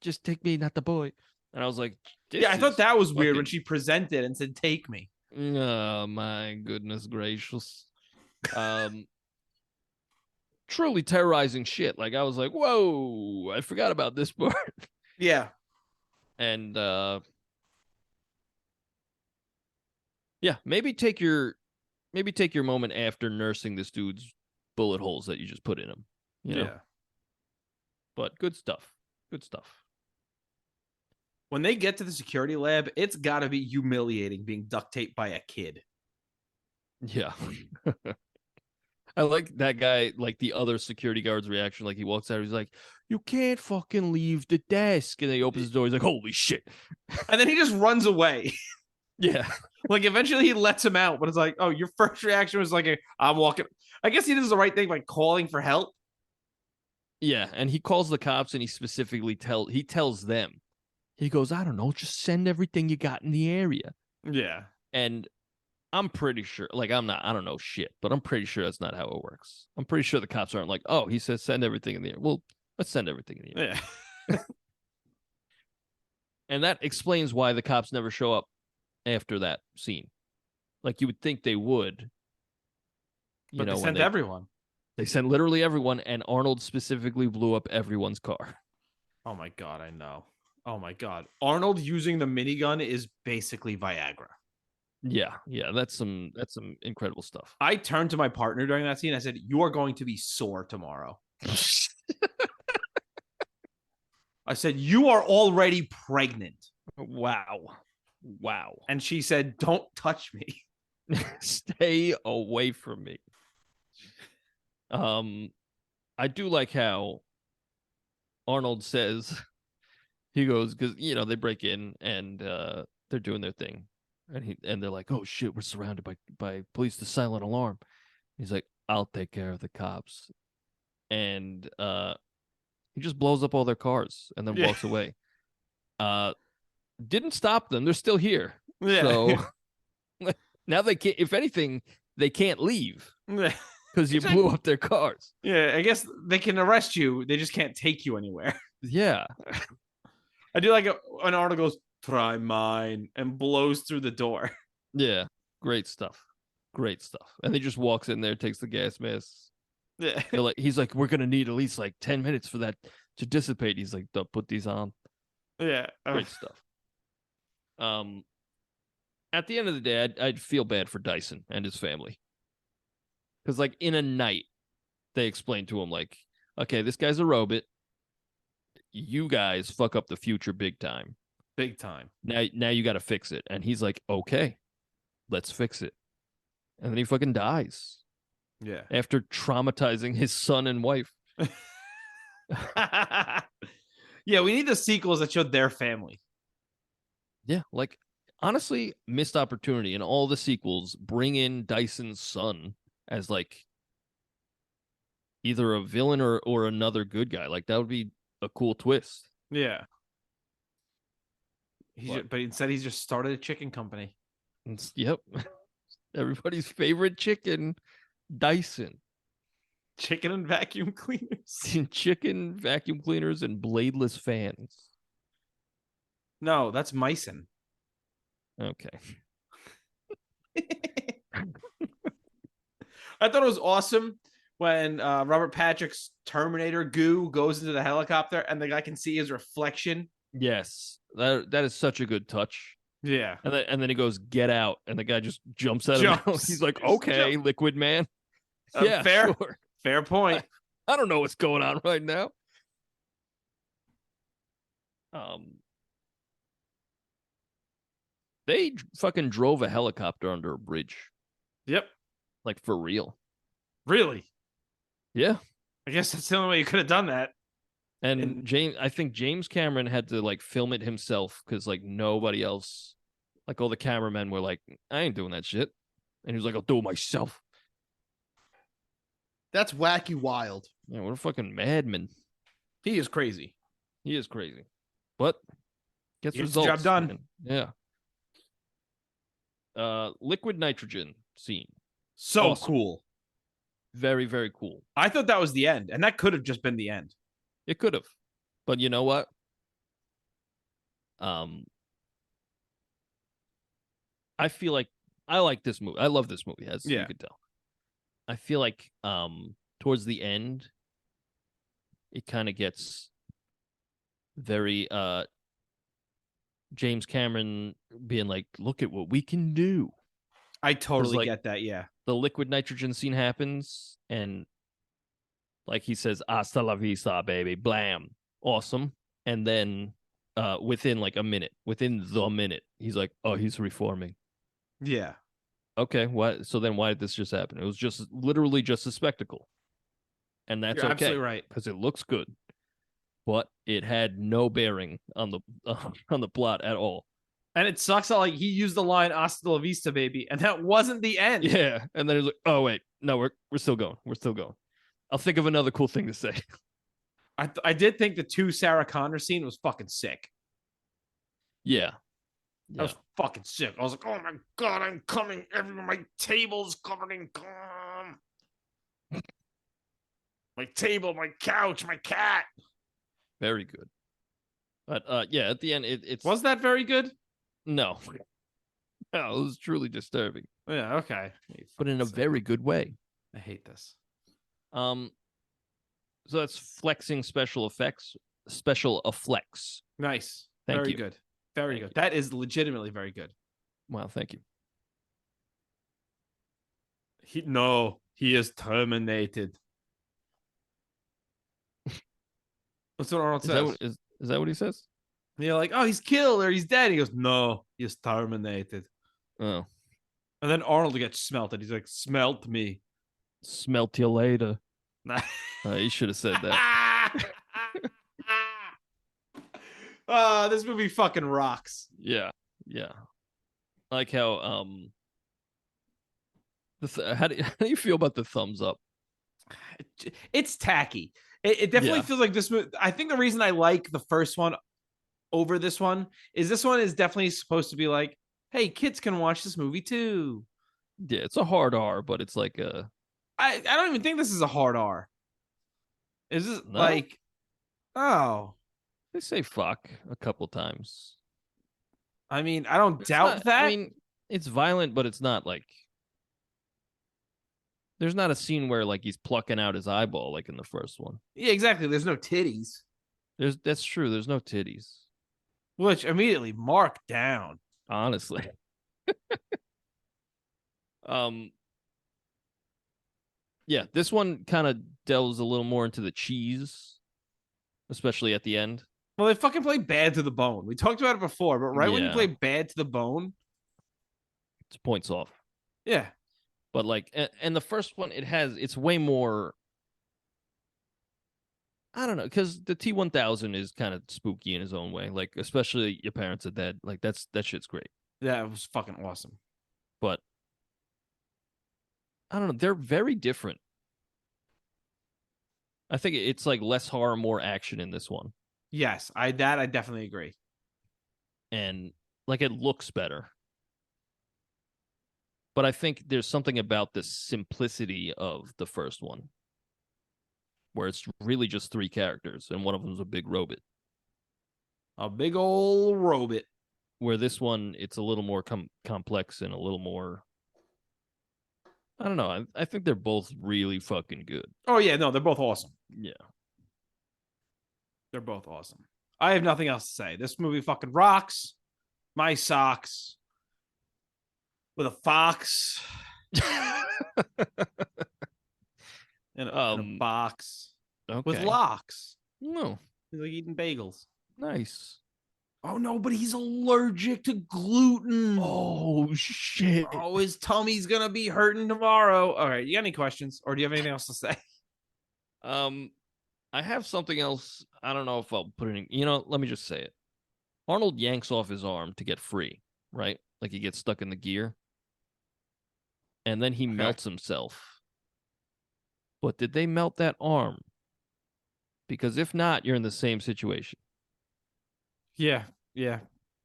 just take me, not the boy. And I was like, I thought that was weird when she presented and said, take me. Oh, my goodness gracious. Truly terrorizing shit. Like, I was like, whoa, I forgot about this part. Yeah. And, maybe take your moment after nursing this dude's bullet holes that you just put in him. Yeah. But good stuff. When they get to the security lab, it's got to be humiliating being duct taped by a kid. Yeah. I like that guy, like the other security guard's reaction. Like he walks out, he's like, you can't fucking leave the desk. And then he opens the door, he's like, holy shit. And then he just runs away. Yeah. Like eventually he lets him out, but it's like, oh, your first reaction was like, I'm walking. I guess he does the right thing by calling for help. Yeah. And he calls the cops and he specifically tells them. He goes, I don't know, just send everything you got in the area. Yeah. And I'm pretty sure, I don't know shit, but I'm pretty sure that's not how it works. I'm pretty sure the cops aren't like, oh, he says send everything in the air. Well, let's send everything in the air. Yeah. And that explains why the cops never show up after that scene. Like you would think they would. But they sent everyone. They sent literally everyone, and Arnold specifically blew up everyone's car. Oh my God, I know. Oh my God. Arnold using the minigun is basically Viagra. Yeah, that's some incredible stuff. I turned to my partner during that scene. I said, you are going to be sore tomorrow. I said, you are already pregnant. Wow. And she said, don't touch me. Stay away from me. I do like how Arnold says, he goes, because, they break in and they're doing their thing. And they're like, oh, shit, we're surrounded by police, the silent alarm. He's like, I'll take care of the cops. And he just blows up all their cars and then walks away. Didn't stop them. They're still here. Yeah. So now they can't, if anything, they can't leave because you blew up their cars. Yeah, I guess they can arrest you. They just can't take you anywhere. Yeah. I do like when Arnold goes, try mine, and blows through the door. Yeah. Great stuff. And he just walks in there, takes the gas mask. Yeah. He's like, we're going to need at least 10 minutes for that to dissipate. He's like, don't put these on. Yeah. Great stuff. At the end of the day, I'd feel bad for Dyson and his family. Because in a night, they explain to him okay, this guy's a robot. You guys fuck up the future big time. Now you got to fix it. And he's like, okay, let's fix it. And then he fucking dies. Yeah. After traumatizing his son and wife. Yeah, we need the sequels that showed their family. Yeah, honestly, missed opportunity in all the sequels. Bring in Dyson's son as like either a villain or another good guy. Like that would be a cool twist. Yeah. But But instead, he's just started a chicken company. yep, everybody's favorite chicken, Dyson. Chicken and vacuum cleaners. Chicken vacuum cleaners and bladeless fans. No, that's Myson. Okay. I thought it was awesome when Robert Patrick's Terminator goo goes into the helicopter and the guy can see his reflection. Yes, that is such a good touch. Yeah. And then he goes, "Get out," and the guy just jumps out of the He's like, "Okay, Liquid Man." Yeah, fair, sure. Fair point. I don't know what's going on right now. They fucking drove a helicopter under a bridge. Yep. Like for real. Really? Yeah. I guess that's the only way you could have done that. And I think James Cameron had to like film it himself because like nobody else, like all the cameramen were like, I ain't doing that shit. And he was like, I'll do it myself. That's wacky wild. Yeah, what a fucking madman. He is crazy. He is crazy. But gets Gets results. the job done. Man. Yeah. Liquid nitrogen scene. So awesome. Cool. Very, very cool. I thought that was the end, and that could have just been the end. It could have. But you know what? I feel like I like this movie. I love this movie, as you could tell. I feel like towards the end, it kind of gets very James Cameron being like, look at what we can do. I totally get that, yeah. The liquid nitrogen scene happens, and like he says, hasta la vista, baby, blam, awesome. And then within the minute, he's like, oh, he's reforming. Yeah. Okay, what? So then why did this just happen? It was just literally just a spectacle. And that's You're okay. absolutely right. Because it looks good. But it had no bearing on the plot at all. And it sucks that like he used the line "Hasta la vista, baby," and that wasn't the end. Yeah, and then he's like, "Oh wait, no, we're still going. We're still going. I'll think of another cool thing to say." I did think the 2 Sarah Connor scene was fucking sick. Yeah, that was fucking sick. I was like, "Oh my god, I'm coming! My table's covered in cum. My table, my couch, my cat." Very good. But yeah, at the end, it's was that very good? No, it was truly disturbing. Yeah, okay, but in a very good way. I hate this. So that's flexing special effects. Nice. Thank very you. Good. Very Thank good. you. That is legitimately very good. Wow, thank you. He is terminated. That's what Arnold says. Is that what he says? You're like, oh, he's killed or he's dead. He goes, no, he's terminated. Oh. And then Arnold gets smelted. He's like, smelt me. Smelt you later. You should have said that. This movie fucking rocks. Yeah. I like how how do you feel about the thumbs up? It's tacky. It definitely feels like this movie. I think the reason I like the first one over this one is definitely supposed to be like, hey, kids can watch this movie too. Yeah, it's a hard R, but it's like a I don't even think this is a hard R. Is this like, oh, they say fuck a couple times. I mean, I don't doubt that. I mean, it's violent, but it's not like there's not a scene where like he's plucking out his eyeball like in the first one. Yeah, exactly. There's no titties. That's true. There's no titties. Which immediately marked down. Honestly. Yeah, this one kind of delves a little more into the cheese, especially at the end. Well, they fucking play Bad to the Bone. We talked about it before, but when you play Bad to the Bone, it's points off. Yeah. But like, and the first one, it's way more, I don't know, because the T-1000 is kind of spooky in his own way. Like, especially Your Parents Are Dead. Like, that shit's great. That was fucking awesome. But I don't know. They're very different. I think it's like less horror, more action in this one. Yes, I definitely agree. And like it looks better. But I think there's something about the simplicity of the first one where it's really just 3 characters and one of them's a big robot. A big old robot. Where this one, it's a little more complex and a little more. I don't know. I think they're both really fucking good. Oh, yeah. No, they're both awesome. Yeah. They're both awesome. I have nothing else to say. This movie fucking rocks. My socks. With a fox. in a box. Okay. With locks. No. He's like eating bagels. Nice. Oh, no, but he's allergic to gluten. Oh, shit. Oh, his tummy's going to be hurting tomorrow. All right. You got any questions? Or do you have anything else to say? I have something else. I don't know if I'll put it in. You know, let me just say it. Arnold yanks off his arm to get free, right? Like he gets stuck in the gear. And then he melts himself. But did they melt that arm? Because if not, you're in the same situation. Yeah.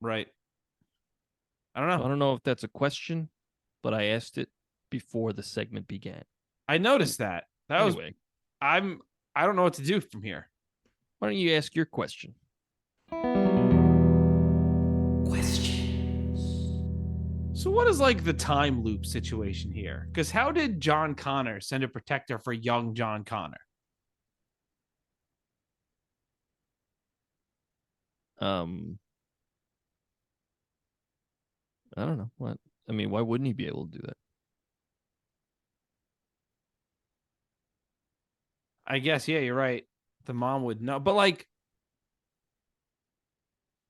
Right. I don't know. So I don't know if that's a question, but I asked it before the segment began. I noticed that. Anyway, I don't know what to do from here. why don't you ask your question? So what is like the time loop situation here? Because how did John Connor send a protector for young John Connor? I don't know. What? I mean, why wouldn't he be able to do that? I guess, yeah, you're right. The mom would know. But like,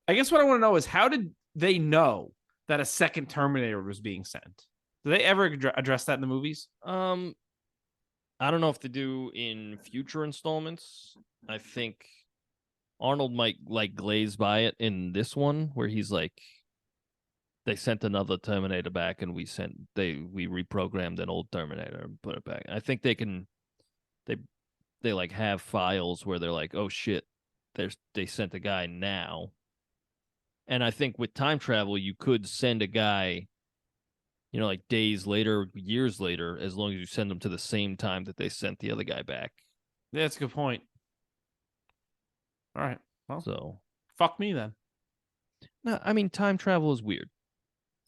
I guess what I want to know is how did they know that a second Terminator was being sent? Do they ever address that in the movies? I don't know if they do in future installments. I think Arnold might like glaze by it in this one where he's like, they sent another Terminator back and we reprogrammed an old Terminator and put it back. I think they like have files where they're like, oh shit, they sent a guy now. And I think with time travel, you could send a guy, you know, like days later, years later, as long as you send them to the same time that they sent the other guy back. Yeah, that's a good point. All right. Well, so fuck me then. No, I mean, time travel is weird.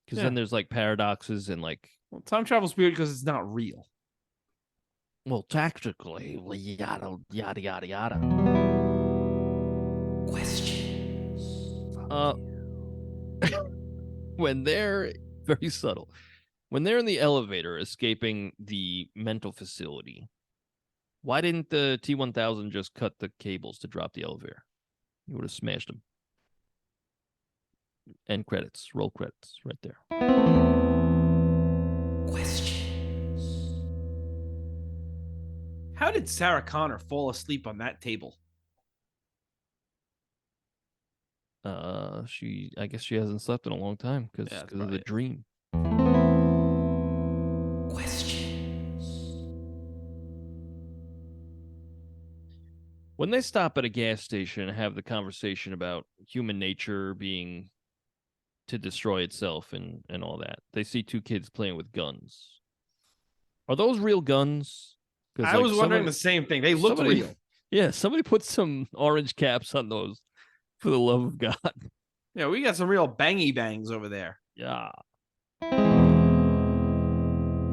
Because then there's like paradoxes and like. Well, time travel's weird because it's not real. Well, tactically, yada, yada, yada, yada. Questions. When they're very subtle, when they're in the elevator escaping the mental facility, why didn't the T-1000 just cut the cables to drop the elevator? You would have smashed them. End credits, roll credits, right there. Questions. How did Sarah Connor fall asleep on that table? I guess she hasn't slept in a long time because of the dream. Questions. When they stop at a gas station and have the conversation about human nature being to destroy itself and all that, they see 2 kids playing with guns. Are those real guns? I was wondering the same thing. They look real. Yeah, somebody put some orange caps on those, for the love of God. Yeah, we got some real bangy bangs over there. Yeah.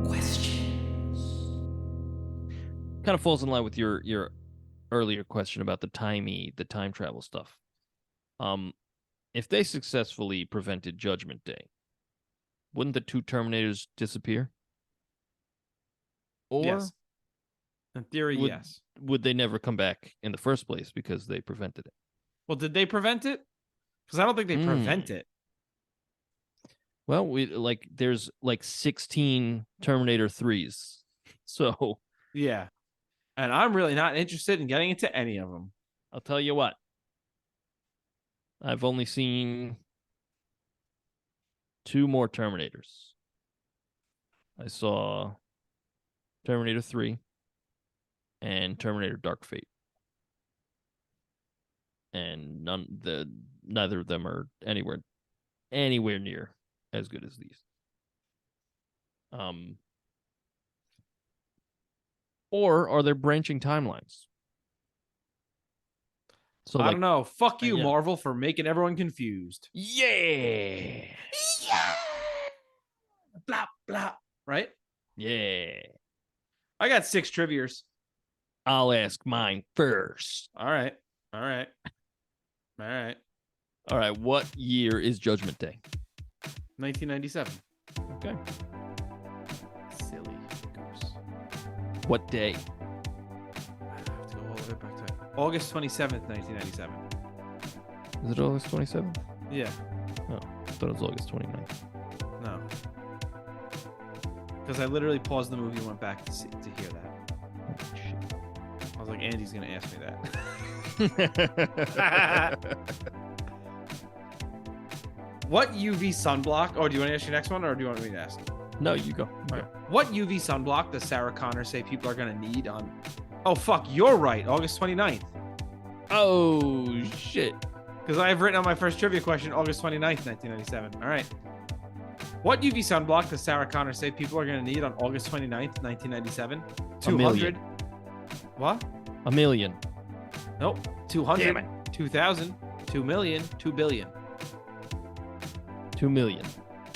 Questions. Kind of falls in line with your earlier question about the time travel stuff. If they successfully prevented Judgment Day, wouldn't the 2 Terminators disappear? Or yes. In theory, yes. Would they never come back in the first place because they prevented it? Well, did they prevent it? Because I don't think they prevent it. Well, there's like 16 Terminator 3s. So yeah. And I'm really not interested in getting into any of them. I'll tell you what. I've only seen 2 more Terminators. I saw Terminator 3 and Terminator Dark Fate. And neither of them are anywhere near as good as these. Or are there branching timelines? So I don't know. Fuck you, yeah. Marvel, for making everyone confused. Yeah. Blah, blah. Right? Yeah. I got 6 trivias. I'll ask mine first. All right. All right. All right. What year is Judgment Day? 1997. Okay. Silly goose. What day? I have to go all the way back to August 27th, 1997. Is it August 27th? Yeah. Oh, I thought it was August 29th. No. Because I literally paused the movie and went back to hear that. Oh, shit. I was like, Andy's going to ask me that. What UV sunblock? Oh, do you want to ask your next one or do you want me to ask? No, you go. All right. What UV sunblock does Sarah Connor say people are going to need on... Oh, fuck. You're right. August 29th. Oh, shit. Because I have written on my first trivia question, August 29th, 1997. All right. What UV sunblock does Sarah Connor say people are going to need on August 29th, 1997? 200. million. What? A million. Nope. 200. Damn it. 2,000. 2 million. 2 billion. 2 million.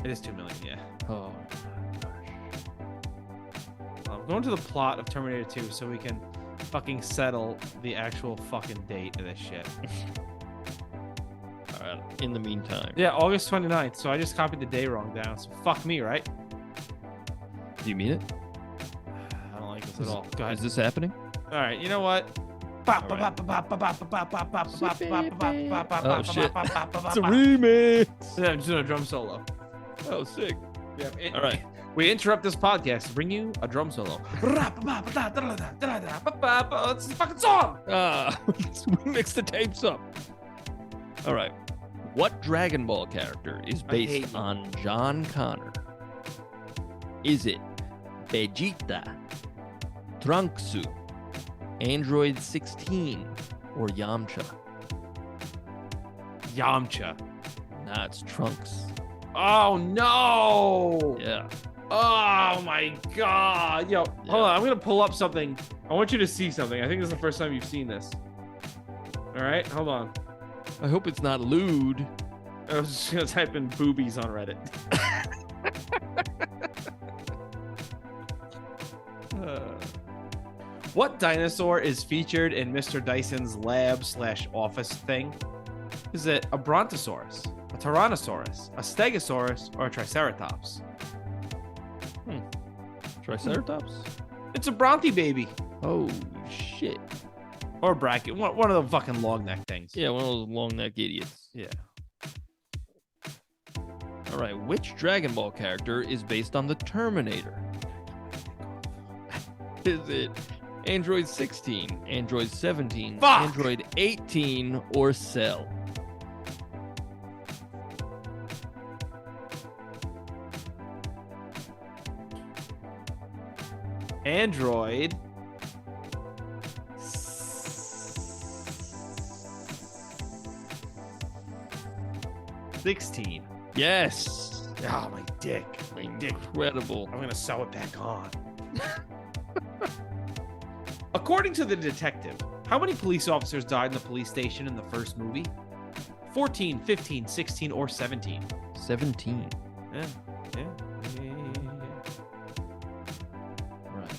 It is 2 million, yeah. Oh, I'm going to the plot of Terminator 2 so we can fucking settle the actual fucking date of this shit. all right. In the meantime. Yeah, August 29th. So I just copied the day wrong down. So fuck me, right? Do you mean it? I don't like this at all. Go ahead. Is this happening? All right, you know what? Oh, shit. It's a remix. Yeah, I'm just doing a drum solo. Oh, sick. Yeah, All right. We interrupt this podcast to bring you a drum solo. It's a fucking song. We mixed the tapes up. All right. What Dragon Ball character is hate based you. on John Connor? Is it Vegeta, Trunksu, Android 16, or Yamcha? Yamcha. Nah, it's Trunks. Oh no! Yeah. Oh my god! Yo, Yeah. hold on. I'm gonna pull up something. I want you to see something. I think this is the first time you've seen this. All right, hold on. I hope it's not lewd. I was just gonna type in boobies on Reddit. What dinosaur is featured in Mr. Dyson's lab/office thing? Is it a Brontosaurus, a Tyrannosaurus, a Stegosaurus, or a Triceratops? Triceratops? It's a Bronte baby. Oh, shit. Or bracket. One of the fucking long neck things. Yeah, one of those long neck idiots. Yeah. All right, which Dragon Ball character is based on the Terminator? Is it Android 16, Android 17, Fuck! Android 18, or Cell? Android. $16. Yes. Oh, my dick. My dick. Incredible. I'm gonna sew it back on. According to the detective, how many police officers died in the police station in the first movie? 14, 15, 16, or 17? 17. Yeah. Right.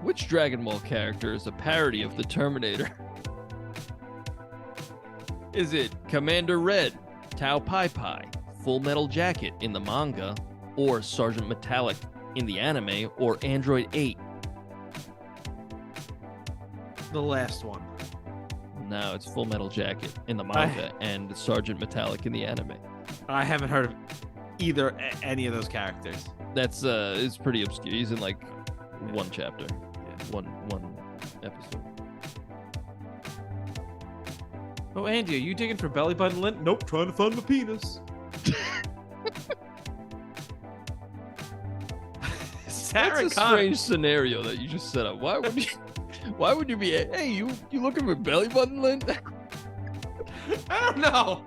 Which Dragon Ball character is a parody of the Terminator? Is it Commander Red, Tao Pai Pai, Full Metal Jacket in the manga, or Sergeant Metallic in the anime, or Android 8? The last one. No, it's Full Metal Jacket in the manga and Sergeant Metallic in the anime. I haven't heard of any of those characters. That's it's pretty obscure. He's in like one chapter, one episode. Oh, Andy, are you digging for belly button lint? Nope, trying to find my penis. Sarah That's a Connor. strange scenario that you just set up. Why would you? Why would you be? Hey, you looking for belly button lint? I don't know.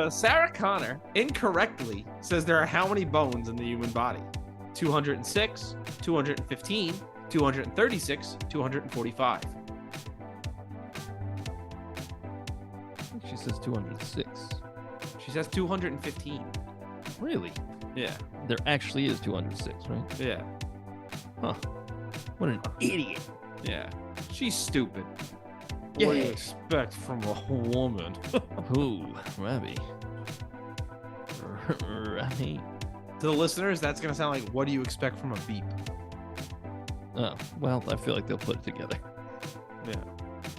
Sarah Connor incorrectly says there are how many bones in the human body? 206, 215, 236, 245. She says 206. She says 215. Really? Yeah. There actually is 206, right? Yeah. Huh. What an idiot. Yeah. She's stupid. Yeah. What do you expect from a woman? Ooh, Robbie. Robbie. To the listeners, that's going to sound like, what do you expect from a beep? Oh, well, I feel like they'll put it together. Yeah.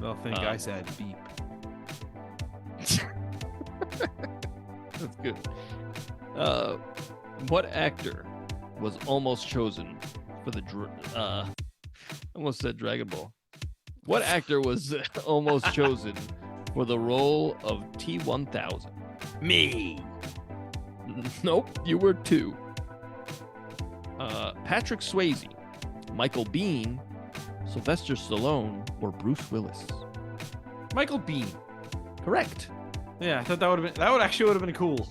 They'll think I said beep. That's good. What actor was almost chosen for the almost said Dragon Ball? What actor was almost chosen for the role of T-1000? Me. Nope, you were two. Patrick Swayze, Michael Biehn, Sylvester Stallone, or Bruce Willis? Michael Biehn. Correct. Yeah, I thought that would have been cool.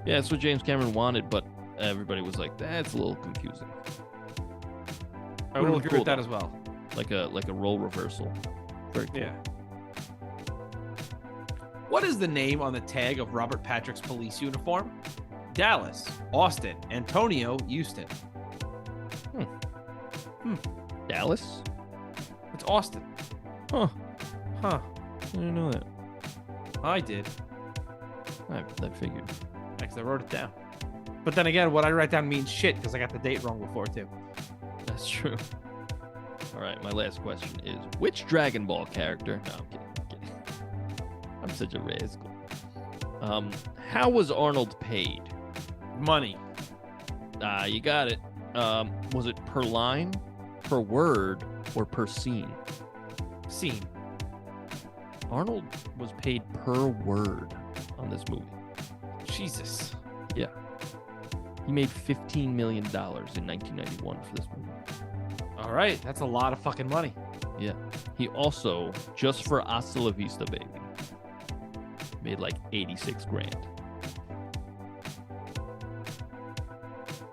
Yeah, that's what James Cameron wanted, but everybody was like, that's a little confusing. I would Would've agree been with that cool, as well. Like a role reversal. Very cool. Yeah. What is the name on the tag of Robert Patrick's police uniform? Dallas, Austin, Antonio, Houston. Dallas? It's Austin. Huh. Huh. I didn't know that. I did. I figured. Because I wrote it down. But then again, what I write down means shit because I got the date wrong before too. That's true. All right, my last question is, which Dragon Ball character? No, I'm kidding. I'm such a rascal. How was Arnold paid? Money. You got it. Was it per line, per word, or per scene? Scene. Arnold was paid per word on this movie. Jesus. Yeah. He made $15 million in 1991 for this movie. All right. That's a lot of fucking money. Yeah. He also, just for Hasta La Vista, baby, made like 86 grand.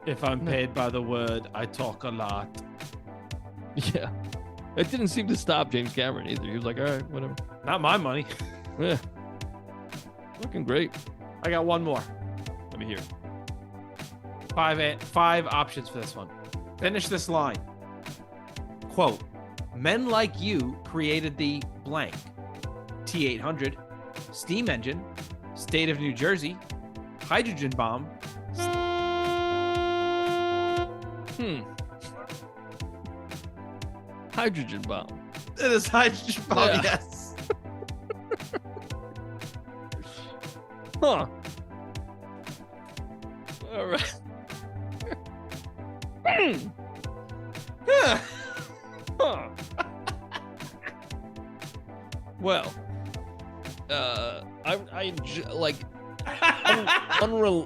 If I'm paid by the word, I talk a lot. Yeah. It didn't seem to stop James Cameron either. He was like, all right, whatever. Not my money. Yeah. Looking great. I got one more. Let me hear. Five options for this one. Finish this line. Quote, men like you created the blank. T-800, steam engine, state of New Jersey, hydrogen bomb. Hydrogen bomb. It is hydrogen bomb, Yeah. yes. Huh. All right. Huh. Well, like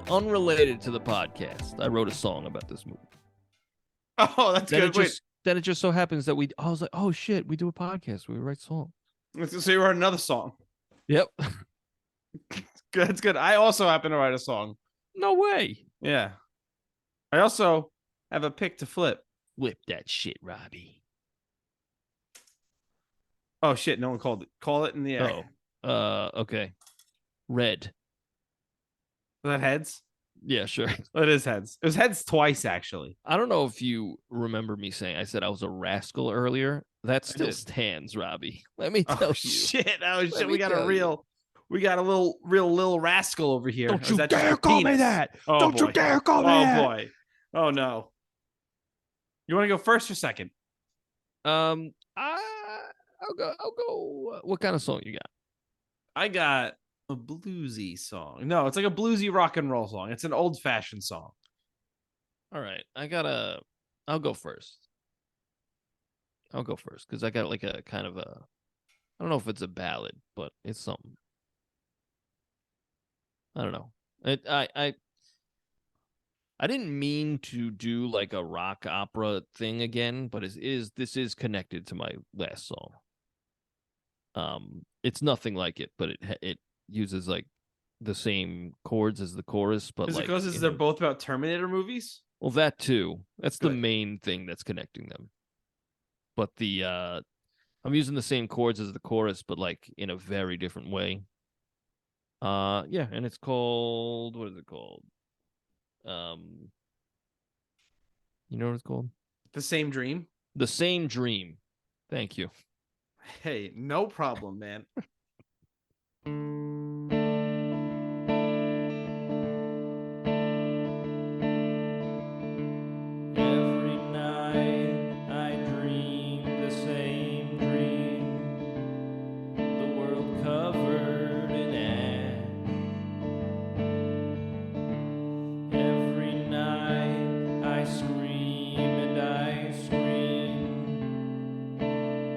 unrelated to the podcast. I wrote a song about this movie. Oh, that's good. Then it just so happens that I was like, oh shit, we do a podcast. We write songs. Wait. So you wrote another song. Yep. Good. That's good. I also happen to write a song. No way. Yeah. I also have a pick to flip. Whip that shit, Robbie. Oh shit! No one called it. Call it in the air. Oh. Okay. Red. Was that heads? Yeah, sure. It is heads. It was heads twice actually. I don't know if you remember me saying I said I was a rascal earlier. That still did. stands, Robbie. Let me tell Oh you. shit! Oh Let shit! me We got tell you. we got a little rascal over here. Don't Or is you that just dare your call me penis? that. Oh, Don't you boy. dare call me that. Oh boy. Oh no. You want to go first or second? I'll go. What kind of song you got? I got a bluesy song. No, it's like a bluesy rock and roll song. It's an old fashioned song. All right. I'll go first. Because I got like a kind of a, I don't know if it's a ballad, but it's something. I don't know. I didn't mean to do like a rock opera thing again, but this is connected to my last song. It's nothing like it, but it uses like the same chords as the chorus, but Is it like because they're both about Terminator movies? well, that too. That's the Good. main thing that's connecting them. But I'm using the same chords as the chorus, but like in a very different way. Yeah, and it's called, what is it called? You know what it's called? The Same Dream? The Same Dream. Thank you. Hey, no problem, man. Every night I dream the same dream, the world covered in ash. Every night I scream and I scream,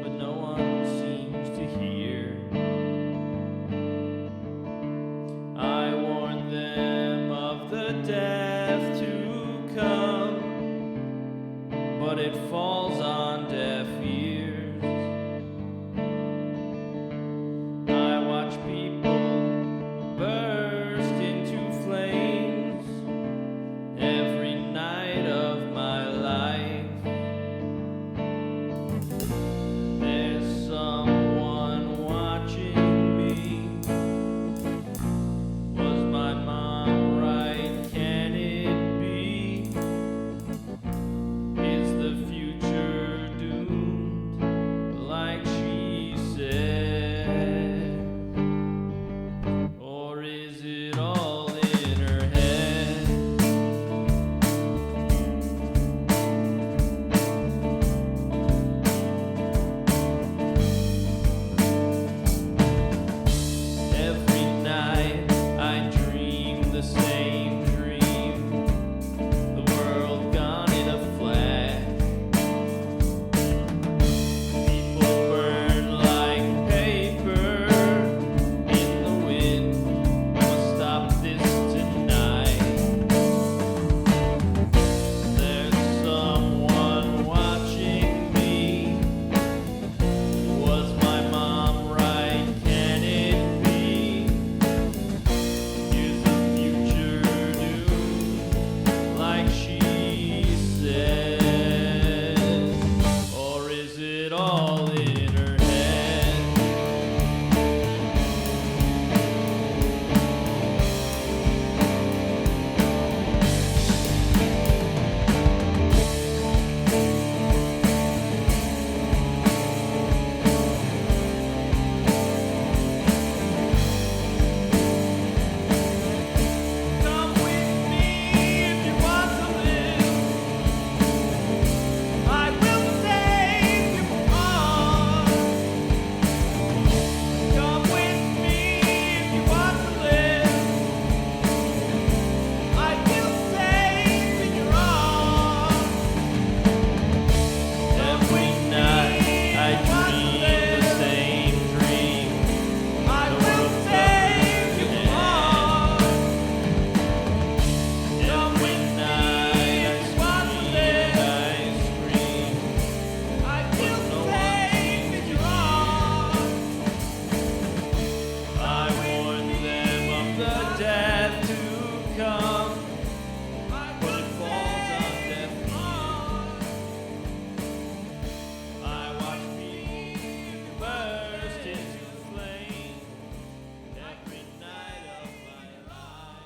but no one seems to hear. I warn them of the death to come, but it falls on deaf ears. I watch people burst into flames every night of my life. There's someone watching me. Was my mom right? Can it be? Is the future doomed like she said? Or is it all in her head? Every night I dream the same dream, the world gone in a flash. People burn like paper in the wind. Must stop this tonight. There's someone watching me. Was my mom right? Can it be? Is the future doomed like she said? Or is it all in her head? Come with me if you want to live. I will save you from harm. Come with me if you want to live. I will save in your arms. Every night I dream the same dream. I will save you from harm. Every night I scream, I will save in your arms. I warn them of the death to come, but it falls on deaf ears. I watch people burst into flame every night of my life.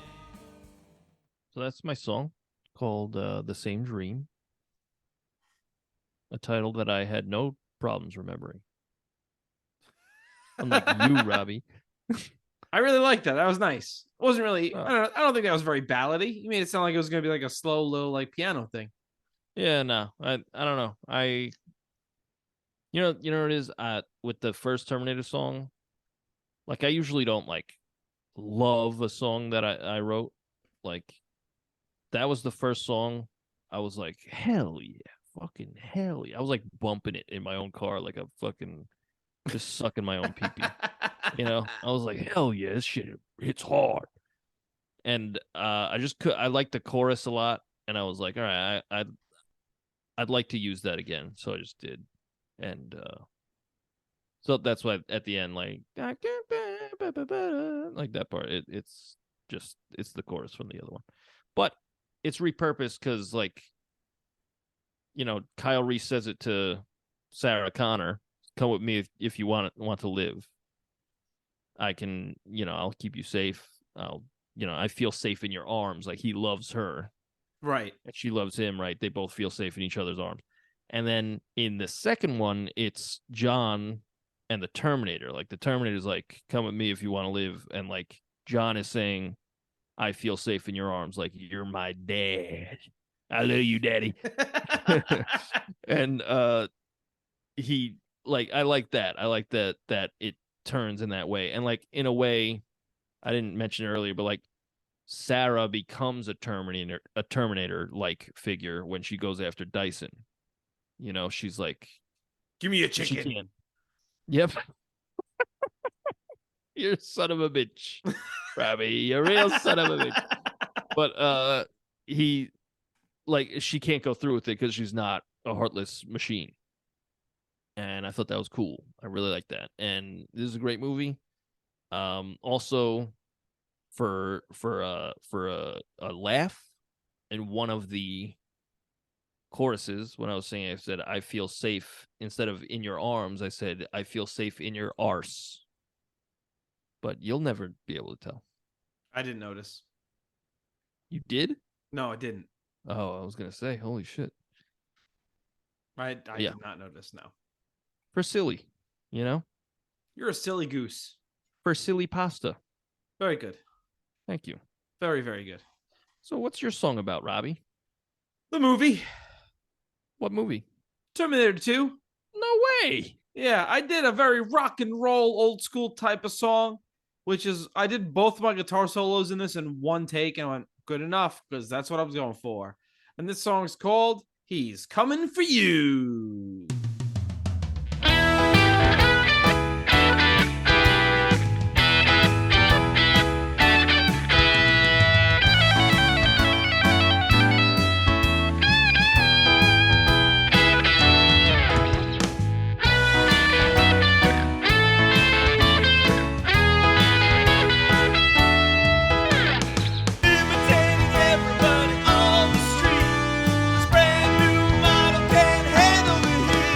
So that's my song called The Same Dream, a title that I had no problems remembering. Unlike you, Robbie. I really liked that. That was nice. It wasn't really. Oh. I don't think that was very ballady. You made it sound like it was going to be like a slow, little like piano thing. Yeah, no. I don't know. You know what it is with the first Terminator song? Like I usually don't like love a song that I wrote. Like that was the first song I was like, hell yeah, fucking hell yeah. I was like bumping it in my own car like a fucking just sucking my own pee-pee. You know, I was like, hell yeah, this shit hits hard. And I liked the chorus a lot, and I was like, all right, I'd like to use that again, so I just did, and so that's why at the end, like that part, it's the chorus from the other one, but it's repurposed because, like, you know, Kyle Reese says it to Sarah Connor, "Come with me if you want to live. I can, you know, I'll keep you safe. I feel safe in your arms." Like, he loves her, Right. and she loves him, right? They both feel safe in each other's arms. And then in the second one, it's John and the Terminator. Like, the Terminator's like, "Come with me if you want to live," and like John is saying, "I feel safe in your arms. Like, you're my dad. I love you, daddy." And he, like, I like that. I like that it turns in that way. And like, in a way, I didn't mention it earlier, but like, Sarah becomes a Terminator like figure when she goes after Dyson. You know, she's like, "Give me a she chicken." can. Yep. You're a son of a bitch, Robbie. You're a real son of a bitch. But he, like, she can't go through with it because she's not a heartless machine. And I thought that was cool. I really like that. And this is a great movie. Also, for a laugh, in one of the choruses, when I was singing, I said, "I feel safe," instead of "in your arms," I said, "I feel safe in your arse." But you'll never be able to tell. I didn't notice. You did? No, I didn't. Oh, I was gonna say, holy shit. I Yeah. did not notice. No. For silly, you know? You're a silly goose. For silly pasta. Very good. Thank you. Very, very good. So what's your song about, Robbie? The movie What movie? Terminator 2. No way. Yeah, I did a very rock and roll, old school type of song, which is, I did both my guitar solos in this in one take, and I went, good enough, because that's what I was going for. And this song is called "He's Coming for You." Imitating everybody on the street. This brand new model can't handle the heat.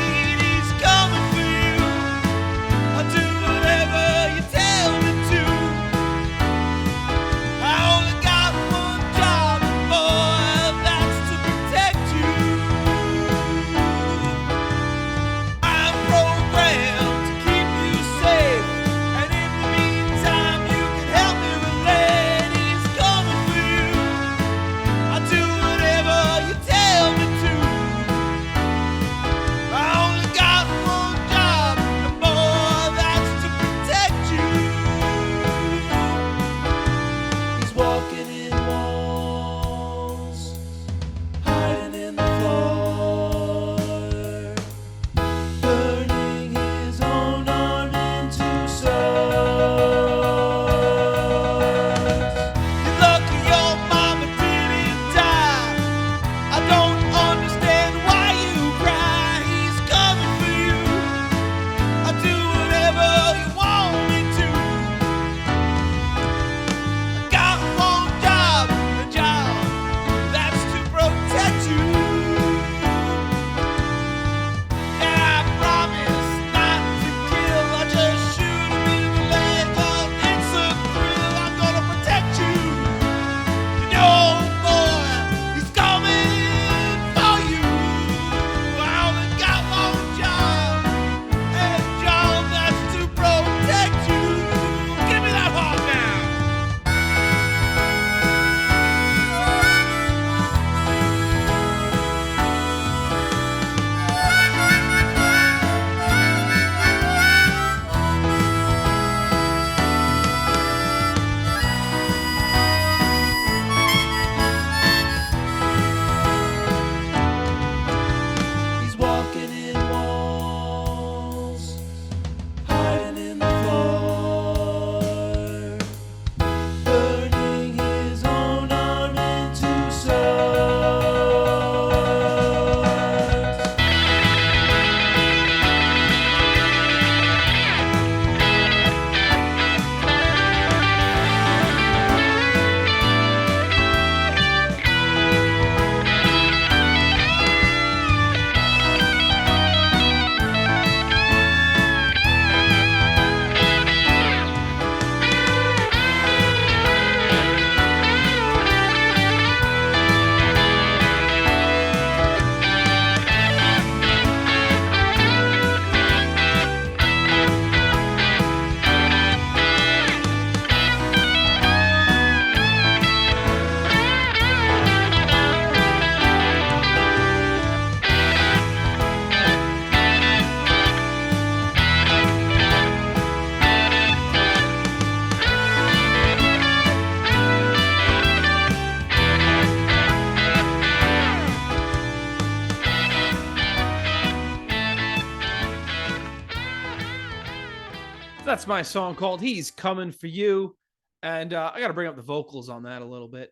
That's my song called He's Coming For You. And I got to bring up the vocals on that a little bit.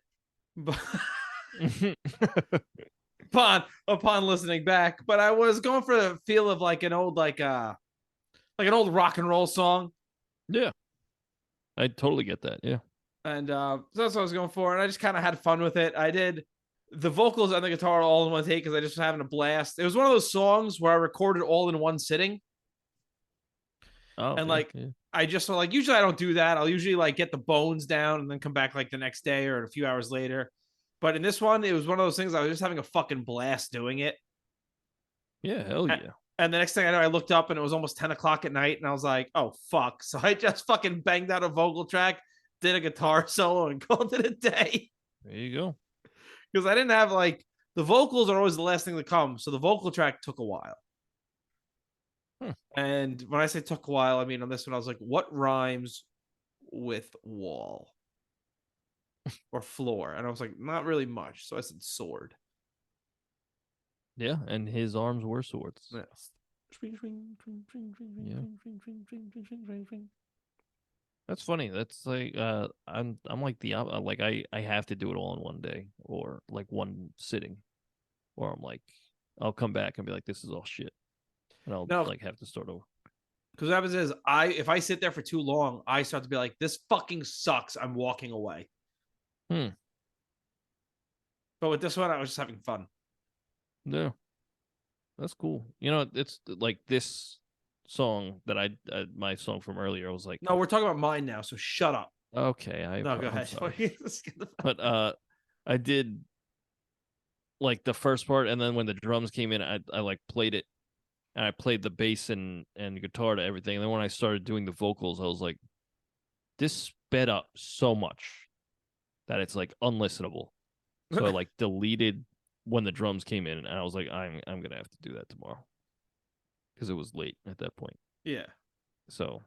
But upon listening back, but I was going for the feel of like an old an old rock and roll song. Yeah. I totally get that. Yeah. And so that's what I was going for. And I just kind of had fun with it. I did the vocals and the guitar all in one take because I just was having a blast. It was one of those songs where I recorded all in one sitting. Oh, And yeah, like, yeah. I just like, usually I don't do that. I'll usually like get the bones down and then come back like the next day or a few hours later. But in this one, it was one of those things I was just having a fucking blast doing it. Yeah, hell yeah. And the next thing I know, I looked up and it was almost 10 o'clock at night. And I was like, oh, fuck. So I just fucking banged out a vocal track, did a guitar solo, and called it a day. There you go. Because I didn't have like, the vocals are always the last thing to come. So the vocal track took a while. And when I say took a while, I mean on this one, I was like, what rhymes with wall or floor? And I was like, not really much. So I said sword. Yeah, and his arms were swords. Yes. That's funny. That's like I'm like like I have to do it all in one day or like one sitting, or I'm like I'll come back and be like, this is all shit, and I'll like have to start over. Because what happens is if I sit there for too long, I start to be like, this fucking sucks. I'm walking away. But with this one, I was just having fun. No, that's cool. You know, it's like this song that my song from earlier. I was like, no, we're talking about mine now. So shut up. Okay, no, go I'm ahead. sorry. But I did like the first part, and then when the drums came in, I like played it, and I played the bass and guitar to everything. And then when I started doing the vocals, I was like, this sped up so much that it's like unlistenable. So I like deleted when the drums came in, and I was like, I'm gonna have to do that tomorrow because it was late at that point. Yeah. So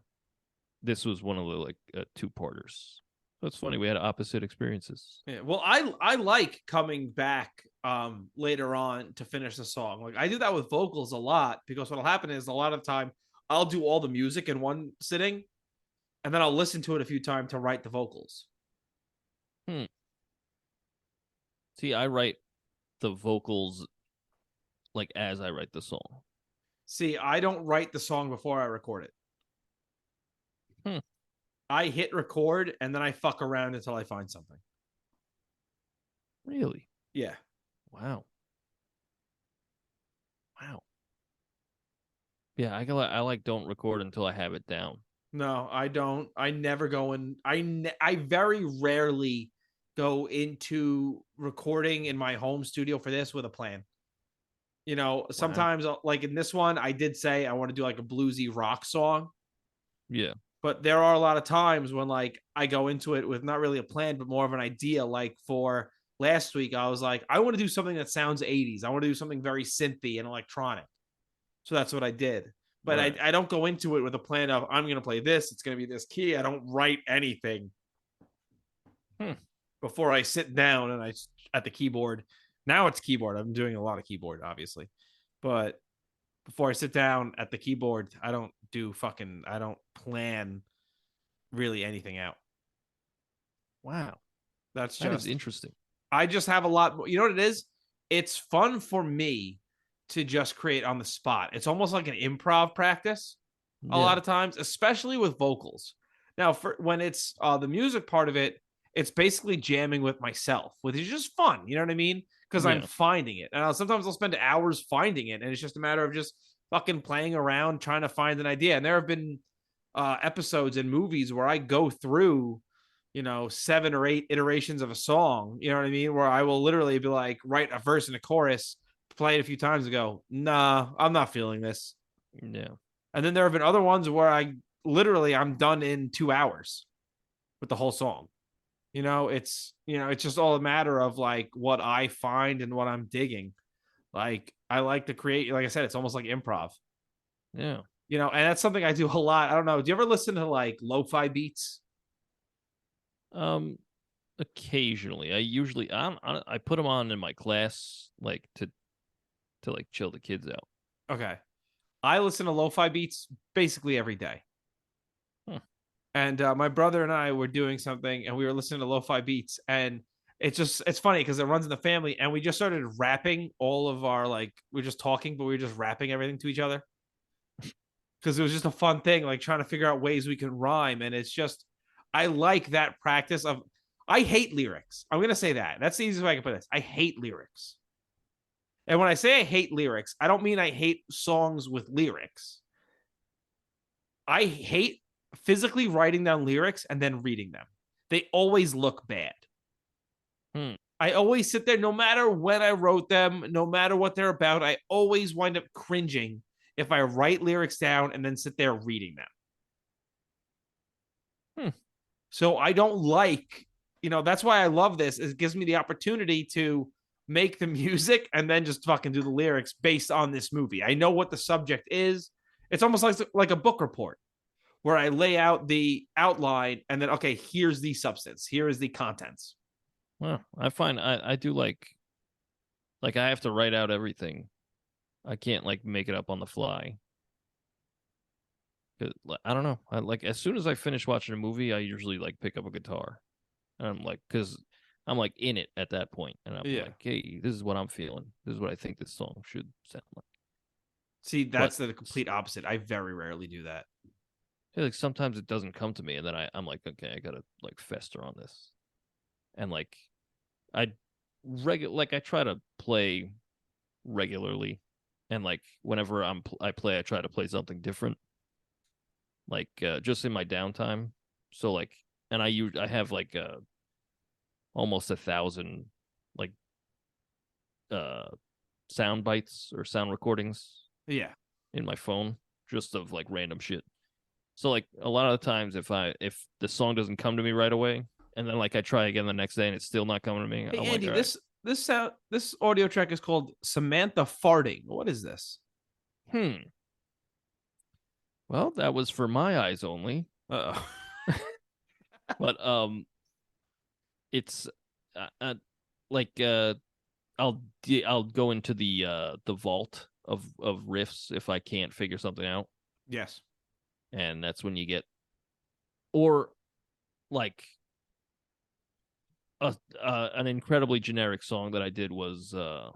this was one of the like two-parters. So it's funny, we had opposite experiences. Yeah. Well, I like coming back later on to finish the song. Like I do that with vocals a lot because what'll happen is a lot of the time I'll do all the music in one sitting, and then I'll listen to it a few times to write the vocals. See, I write the vocals like as I write the song. See, I don't write the song before I record it. I hit record and then I fuck around until I find something. Really? Yeah. Wow. Yeah, I like don't record until I have it down. No, I don't. I never go in. I very rarely go into recording in my home studio for this with a plan. You know, sometimes like in this one, I did say I want to do like a bluesy rock song. Yeah. But there are a lot of times when like I go into it with not really a plan, but more of an idea. Like for last week, I was like, I want to do something that sounds 80s. I want to do something very synthy and electronic. So that's what I did. But right. I don't go into it with a plan of I'm going to play this. It's going to be this key. I don't write anything before I sit down and I at the keyboard. Now it's keyboard. I'm doing a lot of keyboard, obviously. But before I sit down at the keyboard, I don't plan really anything out. Wow. That is interesting. I just have a lot more. You know what it is? It's fun for me to just create on the spot. It's almost like an improv practice a lot of times, especially with vocals. Now, when it's the music part of it, it's basically jamming with myself, which is just fun. You know what I mean? Because I'm finding it. And sometimes I'll spend hours finding it. And it's just a matter of just fucking playing around, trying to find an idea. And there have been episodes in movies where I go through, 7 or 8 iterations of a song. You know what I mean? Where I will literally be like, write a verse and a chorus, play it a few times and go, nah, I'm not feeling this. Yeah. And then there have been other ones where I'm done in 2 hours with the whole song. It's just all a matter of like what I find and what I'm digging. Like I like to create, like I said, it's almost like improv. Yeah. And that's something I do a lot. I don't know. Do you ever listen to like lo-fi beats? Occasionally. I put them on in my class, like to like chill the kids out. Okay. I listen to lo-fi beats basically every day. And my brother and I were doing something, and we were listening to lo-fi beats, and it's funny because it runs in the family, and we just started rapping all of our like we're just talking, but we were just rapping everything to each other because it was just a fun thing, like trying to figure out ways we can rhyme, and it's just I like that practice of. I hate lyrics. I'm gonna say that. That's the easiest way I can put this. I hate lyrics. And when I say I hate lyrics, I don't mean I hate songs with lyrics. I hate physically writing down lyrics and then reading them. They always look bad. I always sit there, no matter when I wrote them, no matter what they're about, I always wind up cringing if I write lyrics down and then sit there reading them. So I don't like, that's why I love this. It gives me the opportunity to make the music and then just fucking do the lyrics based on this movie. I know what the subject is. It's almost like a book report where I lay out the outline and then, okay, here's the substance. Here is the contents. Well, I find I do like I have to write out everything. I can't like make it up on the fly. I don't know. I like as soon as I finish watching a movie, I usually like pick up a guitar. And I'm like, because I'm like in it at that point, and I'm like, hey, this is what I'm feeling. This is what I think this song should sound like. See, that's the complete opposite. I very rarely do that. Yeah, like sometimes it doesn't come to me, and then I'm like, okay, I gotta like fester on this, and like I try to play regularly, and like whenever I play, I try to play something different, like just in my downtime. So like, and I have like almost 1,000 like sound bites or sound recordings in my phone just of like random shit. So like a lot of the times if the song doesn't come to me right away and then like I try again the next day and it's still not coming to me, hey, I'm Andy, like, this audio track is called Samantha Farting. What is this? Well, that was for my eyes only. Uh-oh. But it's like I'll go into the vault of riffs if I can't figure something out. Yes. And that's when you get, or like an incredibly generic song that I did was the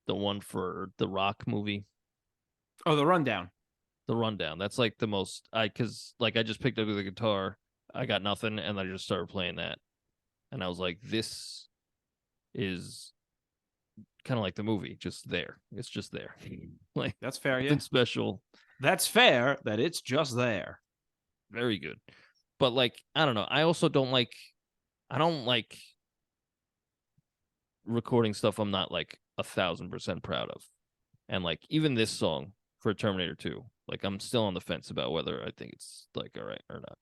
one for the Rock movie. Oh, The Rundown. The Rundown. That's like the most because like I just picked up the guitar, I got nothing, and I just started playing that, and I was like, this is kind of like the movie, just there. It's just there. Like that's fair. Nothing special. That's fair that it's just there. Very good. But like, I don't know. I also don't like recording stuff I'm not like 1,000% proud of. And like even this song for Terminator 2, like I'm still on the fence about whether I think it's like all right or not.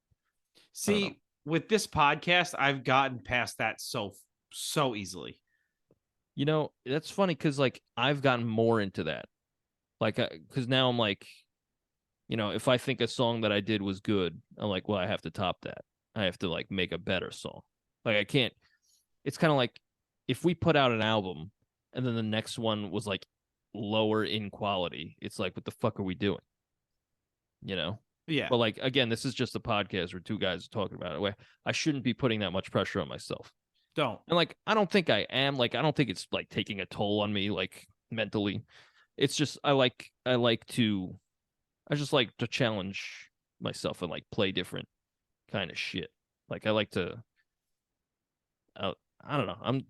See, with this podcast, I've gotten past that so easily. That's funny because like I've gotten more into that. Like, because now I'm like, if I think a song that I did was good, I'm like, well, I have to top that. I have to like make a better song. Like I can't. It's kind of like if we put out an album and then the next one was like lower in quality, it's like, what the fuck are we doing? Yeah. But like again, this is just a podcast where two guys are talking about it. Where I shouldn't be putting that much pressure on myself. Don't. And like I don't think I am. Like I don't think it's like taking a toll on me like mentally. It's just I just like to challenge myself and like play different kind of shit. Like I like to I don't know.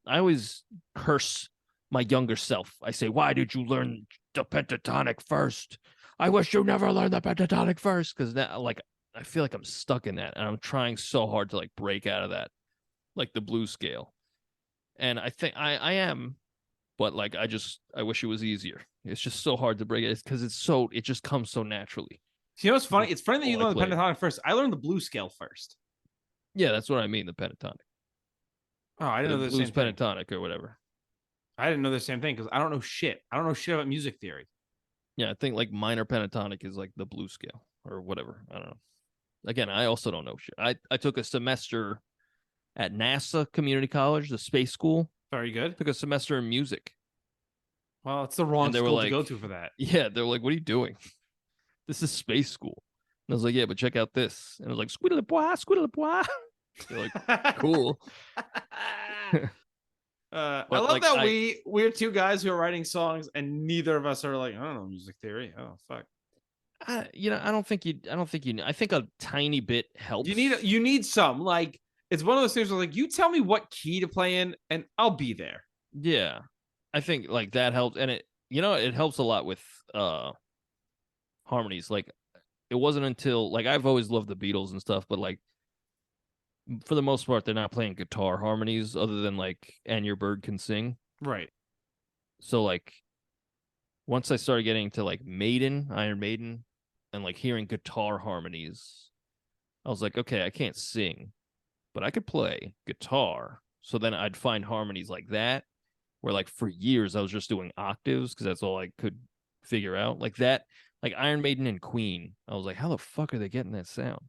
I always curse my younger self. I say, why did you learn the pentatonic first? I wish you never learned the pentatonic first. Because now like I feel like I'm stuck in that and I'm trying so hard to like break out of that, like the blues scale. And I think I am, but like I wish it was easier. It's just so hard to break it because it just comes so naturally. You know what's funny? It's funny that you learned the pentatonic first. I learned the blues scale first. Yeah, that's what I mean, the pentatonic. Oh, I didn't know the blues same thing. pentatonic or whatever. I didn't know the same thing because I don't know shit. I don't know shit about music theory. Yeah, I think like minor pentatonic is like the blues scale or whatever. I don't know. Again, I also don't know shit. I took a semester at NASA Community College, the space school. Very good. Took a semester in music. Well, it's the wrong school to go to for that. Yeah, they were like, what are you doing? This is space school. I was like, yeah, but check out this. And I was like, squiddle-a-bois, squiddle-a-bois. They're like, cool. I But, love like, that we're two guys who are writing songs, and neither of us are like, I don't know music theory. Oh fuck. I don't think you. I think a tiny bit helps. You need some, like, it's one of those things where, like, you tell me what key to play in, and I'll be there. Yeah, I think like that helps, and it helps a lot with harmonies. Like, it wasn't until, like, I've always loved the Beatles and stuff, but like for the most part, they're not playing guitar harmonies other than like "And Your Bird Can Sing." Right. So like, once I started getting to like Iron Maiden, and like hearing guitar harmonies, I was like, okay, I can't sing, but I could play guitar. So then I'd find harmonies like that, where like for years I was just doing octaves because that's all I could figure out. Like that, like Iron Maiden and Queen, I was like, how the fuck are they getting that sound?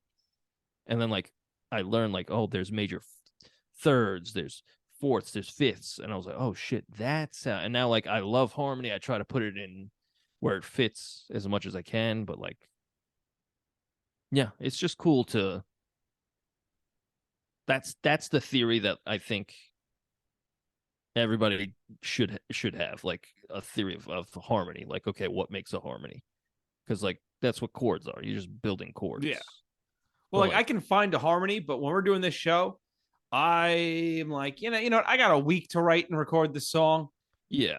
And then like I learned like, oh, there's major thirds, there's fourths, there's fifths, and I was like, oh shit, that's how. And now like I love harmony. I try to put it in where it fits as much as I can, but like, yeah, it's just cool to. That's the theory that I think everybody should have, like a theory of harmony. Like, okay, what makes a harmony? Because like that's what chords are. You're just building chords. Yeah. Well, But, like, I can find a harmony, but when we're doing this show, I'm like, you know what? I got a week to write and record this song. yeah.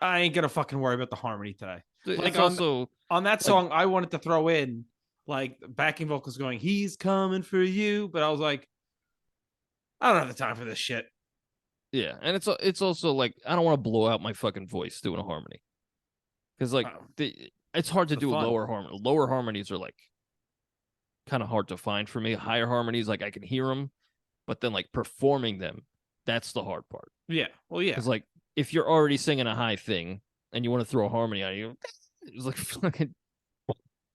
I ain't gonna fucking worry about the harmony today. It's Like, also on that song, I wanted to throw in like backing vocals going, "He's coming for you," but I was like, I don't have the time for this shit. yeah, and it's also like I don't want to blow out my fucking voice doing a harmony because like it's hard to It's do a fun. lower harmony. Lower harmonies are like kind of hard to find for me. Higher harmonies, like I can hear them, but then like performing them, that's the hard part. Yeah. Well, yeah. Because like if you're already singing a high thing and you want to throw a harmony on you, it's like fucking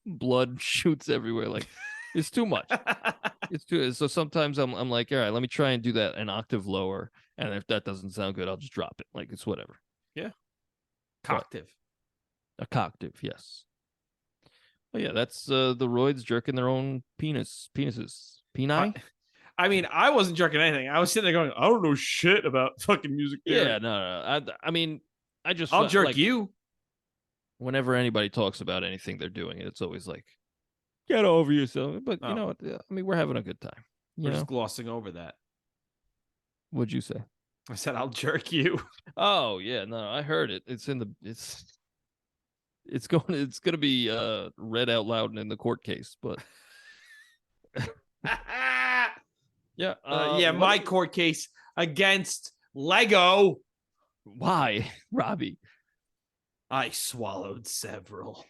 blood shoots everywhere. Like it's too much. It's too. So sometimes I'm like, all right, let me try and do that an octave lower, and if that doesn't sound good, I'll just drop it. Like it's whatever. Coctive. A coctave, yes. Oh yeah, that's the Royds jerking their own penises. Peni? I mean, I wasn't jerking anything. I was sitting there going, I don't know shit about fucking music theory. Yeah, no. I mean, I just I'll jerk like, you. whenever anybody talks about anything they're doing, it's always like, get over yourself. But you know what? I mean, we're having a good time. We're just glossing over that. What'd you say? I said, I'll jerk you. Oh yeah, no, I heard it. It's gonna be read out loud in the court case, but yeah, my court case against Lego. why, Robbie? I swallowed several.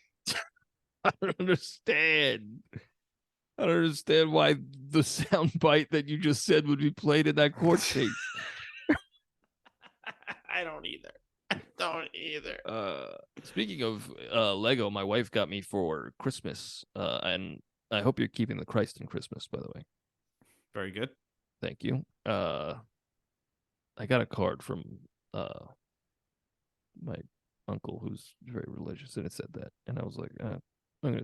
I don't understand. I don't understand why the sound bite that you just said would be played in that court case. I don't either. Speaking of Lego, my wife got me for Christmas, and I hope you're keeping the Christ in Christmas, by the way. Very good. Thank you. I got a card from my uncle who's very religious, and it said that, and I was like, I'm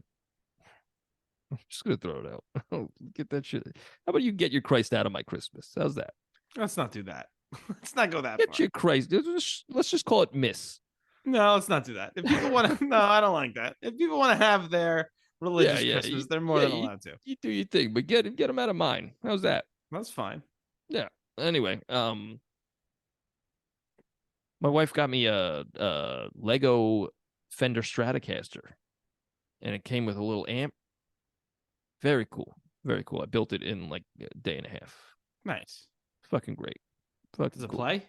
just gonna throw it out. Get that shit. How about you get your Christ out of my Christmas? How's that? Let's not do that. Let's not go that Get far. your Christ. Let's just call it Miss. No, let's not do that. If people want to, no, I don't like that. If people want to have their religious Christmas, they're more than allowed to. You do your thing, but get them out of mine. How's that? That's fine. Yeah. Anyway, my wife got me a Lego Fender Stratocaster, and it came with a little amp. Very cool. Very cool. I built it in like a day and a half. Nice. Fucking great. Fucking Does it cool. play?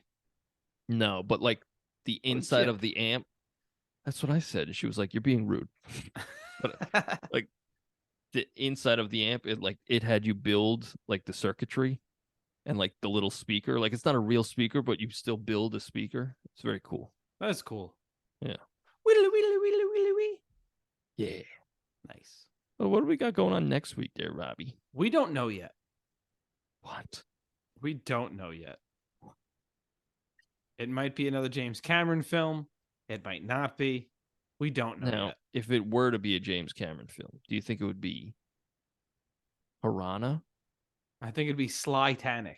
No, but like the inside of the amp. That's what I said. And she was like, "You're being rude." But like the inside of the amp, it had you build like the circuitry and like the little speaker. Like it's not a real speaker, but you still build a speaker. It's very cool. That's cool. Yeah. Whittly, whittly, whittly, whittly, whittly. Yeah. Nice. Well, what do we got going on next week there, Robbie? We don't know yet. What? We don't know yet. It might be another James Cameron film. It might not be. We don't know Now, yet. if it were to be a James Cameron film, do you think it would be Piranha? I think it'd be Sly-tanic.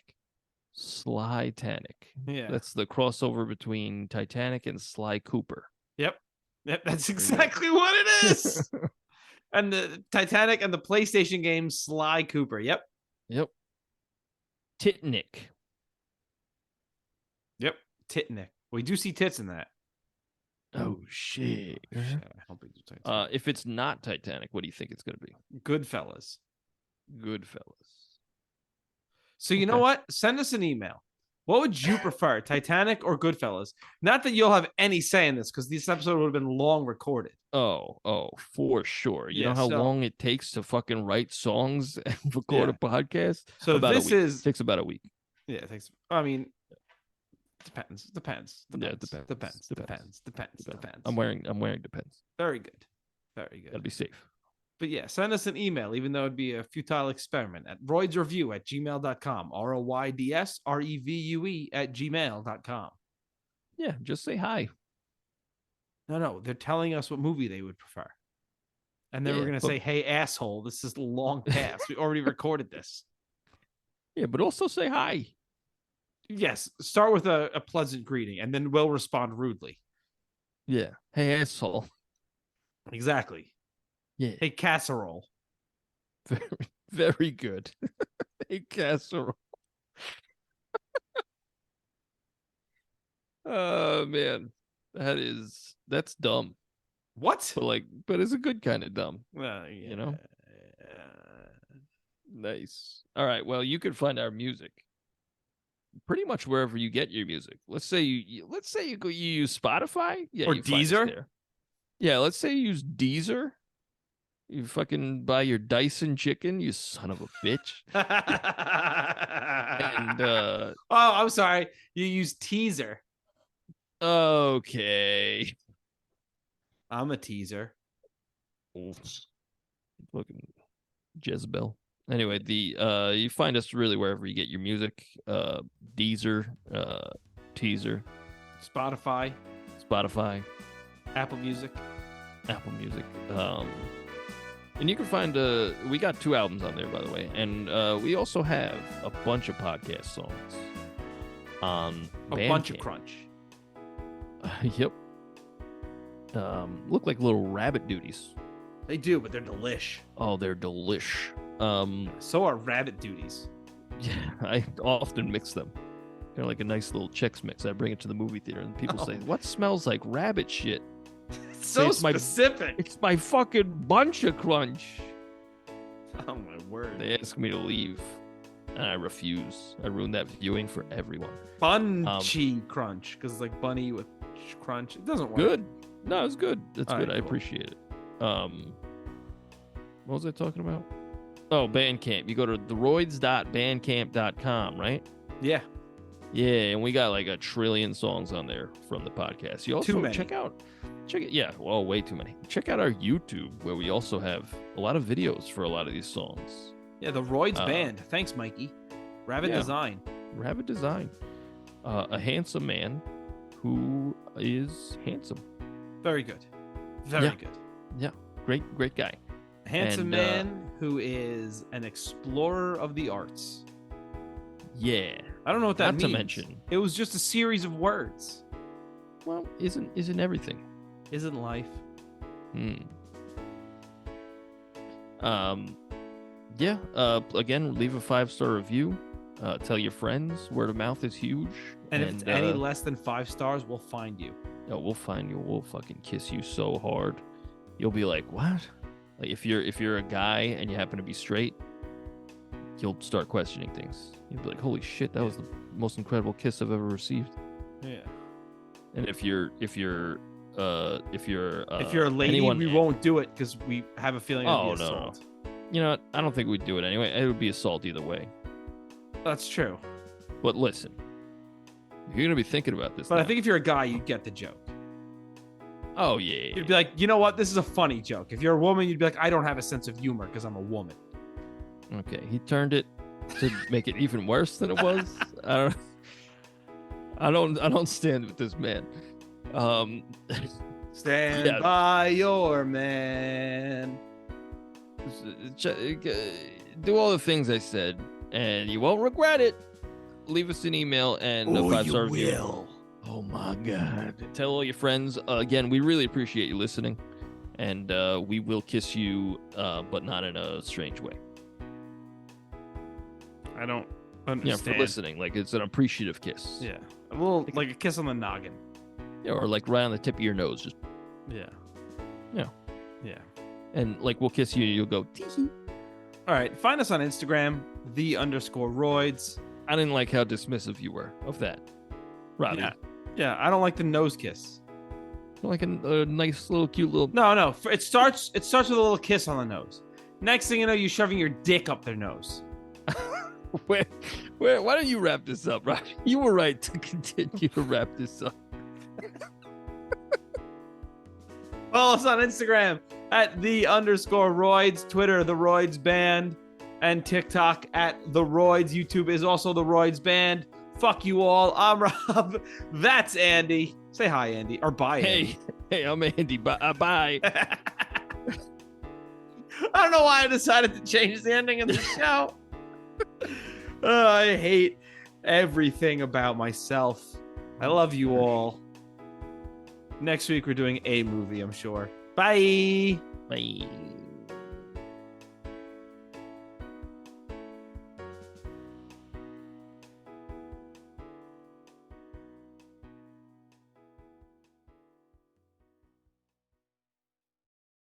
Sly-tanic. Yeah. That's the crossover between Titanic and Sly Cooper. Yep, that's exactly what it is. And the Titanic and the PlayStation game Sly Cooper. Yep. Yep. Titanic. Yep. Titanic. We do see tits in that. Oh shit. Shit, I hope it's Titanic. If it's not Titanic, what do you think it's gonna be? Goodfellas. Goodfellas. So you know what? Send us an email. What would you prefer, Titanic or Goodfellas? Not that you'll have any say in this, because this episode would have been long recorded. Oh, for sure. You Yeah, know how so- long it takes to fucking write songs and record a podcast? So about this a week. is Takes about a week. yeah. Thanks. I mean, depends. Yeah, it depends. Depends. I'm wearing Depends. Very good. Very Gotta good. be safe. But yeah, send us an email, even though it'd be a futile experiment, at roydsrevue@gmail.com. ROYDSREVUE@gmail.com. Yeah, just say hi. No, they're telling us what movie they would prefer. And then Yeah, we're going to but- say, hey, asshole, this is long past. We already recorded this. Yeah, but also say hi. Yes, start with a pleasant greeting, and then we'll respond rudely. Yeah. Hey, asshole. Exactly. Yeah. Hey, casserole. Very, very good. Hey, casserole. Oh man, that's dumb. What? But it's a good kind of dumb. Well, You know? Nice. All right. Well, you can find our music pretty much wherever you get your music. Let's say you use Spotify, yeah, Or you find us Deezer? there. Yeah, let's say you use Deezer. You fucking buy your Dyson chicken, you son of a bitch. And Oh, I'm sorry. You use teaser. okay. I'm a teaser. Fucking Jezebel. Anyway, you find us really wherever you get your music. Deezer, Teaser, Spotify, Spotify, Apple Music. Apple Music. And you can find we got 2 albums on there, by the way, and we also have a bunch of podcast songs on A bunch of Bandcamp. crunch. Yep. Look like little rabbit duties. They do, but they're delish. Oh, they're delish. So are rabbit duties. Yeah, I often mix them. They're like a nice little Chex Mix. I bring it to the movie theater, and people say, "What smells like rabbit shit?" It's so It's my- specific. It's my fucking bunch of crunch. Oh my word. They ask me to leave, and I refuse. I ruined that viewing for everyone. Bunchy crunch, because it's like bunny with crunch. It doesn't work. Good. No, it's good. It's All good. right, I cool. appreciate it. What was I talking about? Oh, Bandcamp. You go to TheRoyds.bandcamp.com, right? Yeah. Yeah, and we got like a trillion songs on there from the podcast. You also Too many. check it. Yeah, well, way too many. Check out our YouTube, where we also have a lot of videos for a lot of these songs. Yeah, the Royds Band. Thanks, Mikey. Rabbit yeah. Design. Rabbit Design. A handsome man who is handsome. Very good. Very Yeah. good. Great guy. Handsome And, man who is an explorer of the arts. Yeah. I don't know what that Not to means. mention- It was just a series of words. Well, isn't everything? Isn't life? Yeah. Again, leave a 5-star review. Tell your friends. Word of mouth is huge. And if it's any less than 5 stars, we'll find you. No, we'll find you. We'll fucking kiss you so hard. You'll be like, what? Like if you're a guy and you happen to be straight, you'll start questioning things. You'll be like, holy shit, that was the most incredible kiss I've ever received. Yeah. And if you're if you're a lady, we won't do it because we have a feeling it'll Oh, be no, no. assault. You know what? I don't think we'd do it anyway. It would be assault either way. That's true. But listen, you're gonna be thinking about this. But I now. think if you're a guy, you'd get the joke. Oh yeah. You'd be like, you know what? This is a funny joke. If you're a woman, you'd be like, I don't have a sense of humor because I'm a woman. Okay, he turned it to make it even worse than it was. I don't stand with this man. Stand Yeah. by your man. do all the things I said, and you won't regret it. Leave us an email and a 5-star review. Oh my God. Tell all your friends. Again, we really appreciate you listening. And we will kiss you, but not in a strange way. I don't Yeah, understand. for listening. Like, it's an appreciative kiss. Yeah. A little, like a kiss on the noggin. Yeah, or like right on the tip of your nose. Just Yeah. Yeah. Yeah. And like, we'll kiss you and you'll go, tee-hee. All right. Find us on Instagram, _Royds. I didn't like how dismissive you were of that, Robbie. Yeah. Yeah. I don't like the nose kiss. Like a nice little cute little. No. It starts with a little kiss on the nose. Next thing you know, you're shoving your dick up their nose. Where? Why don't you wrap this up, Robbie? You were right to continue to wrap this up. Follow us on Instagram at _Royds, Twitter, TheRoydsBand, and TikTok at TheRoyds. YouTube is also TheRoydsBand. Fuck you all. I'm Rob. That's Andy. Say hi, Andy. Or bye, Andy. Hey, I'm Andy. Bye. I don't know why I decided to change the ending of the show. I hate everything about myself. I love you all. Next week, we're doing a movie, I'm sure. Bye. Bye.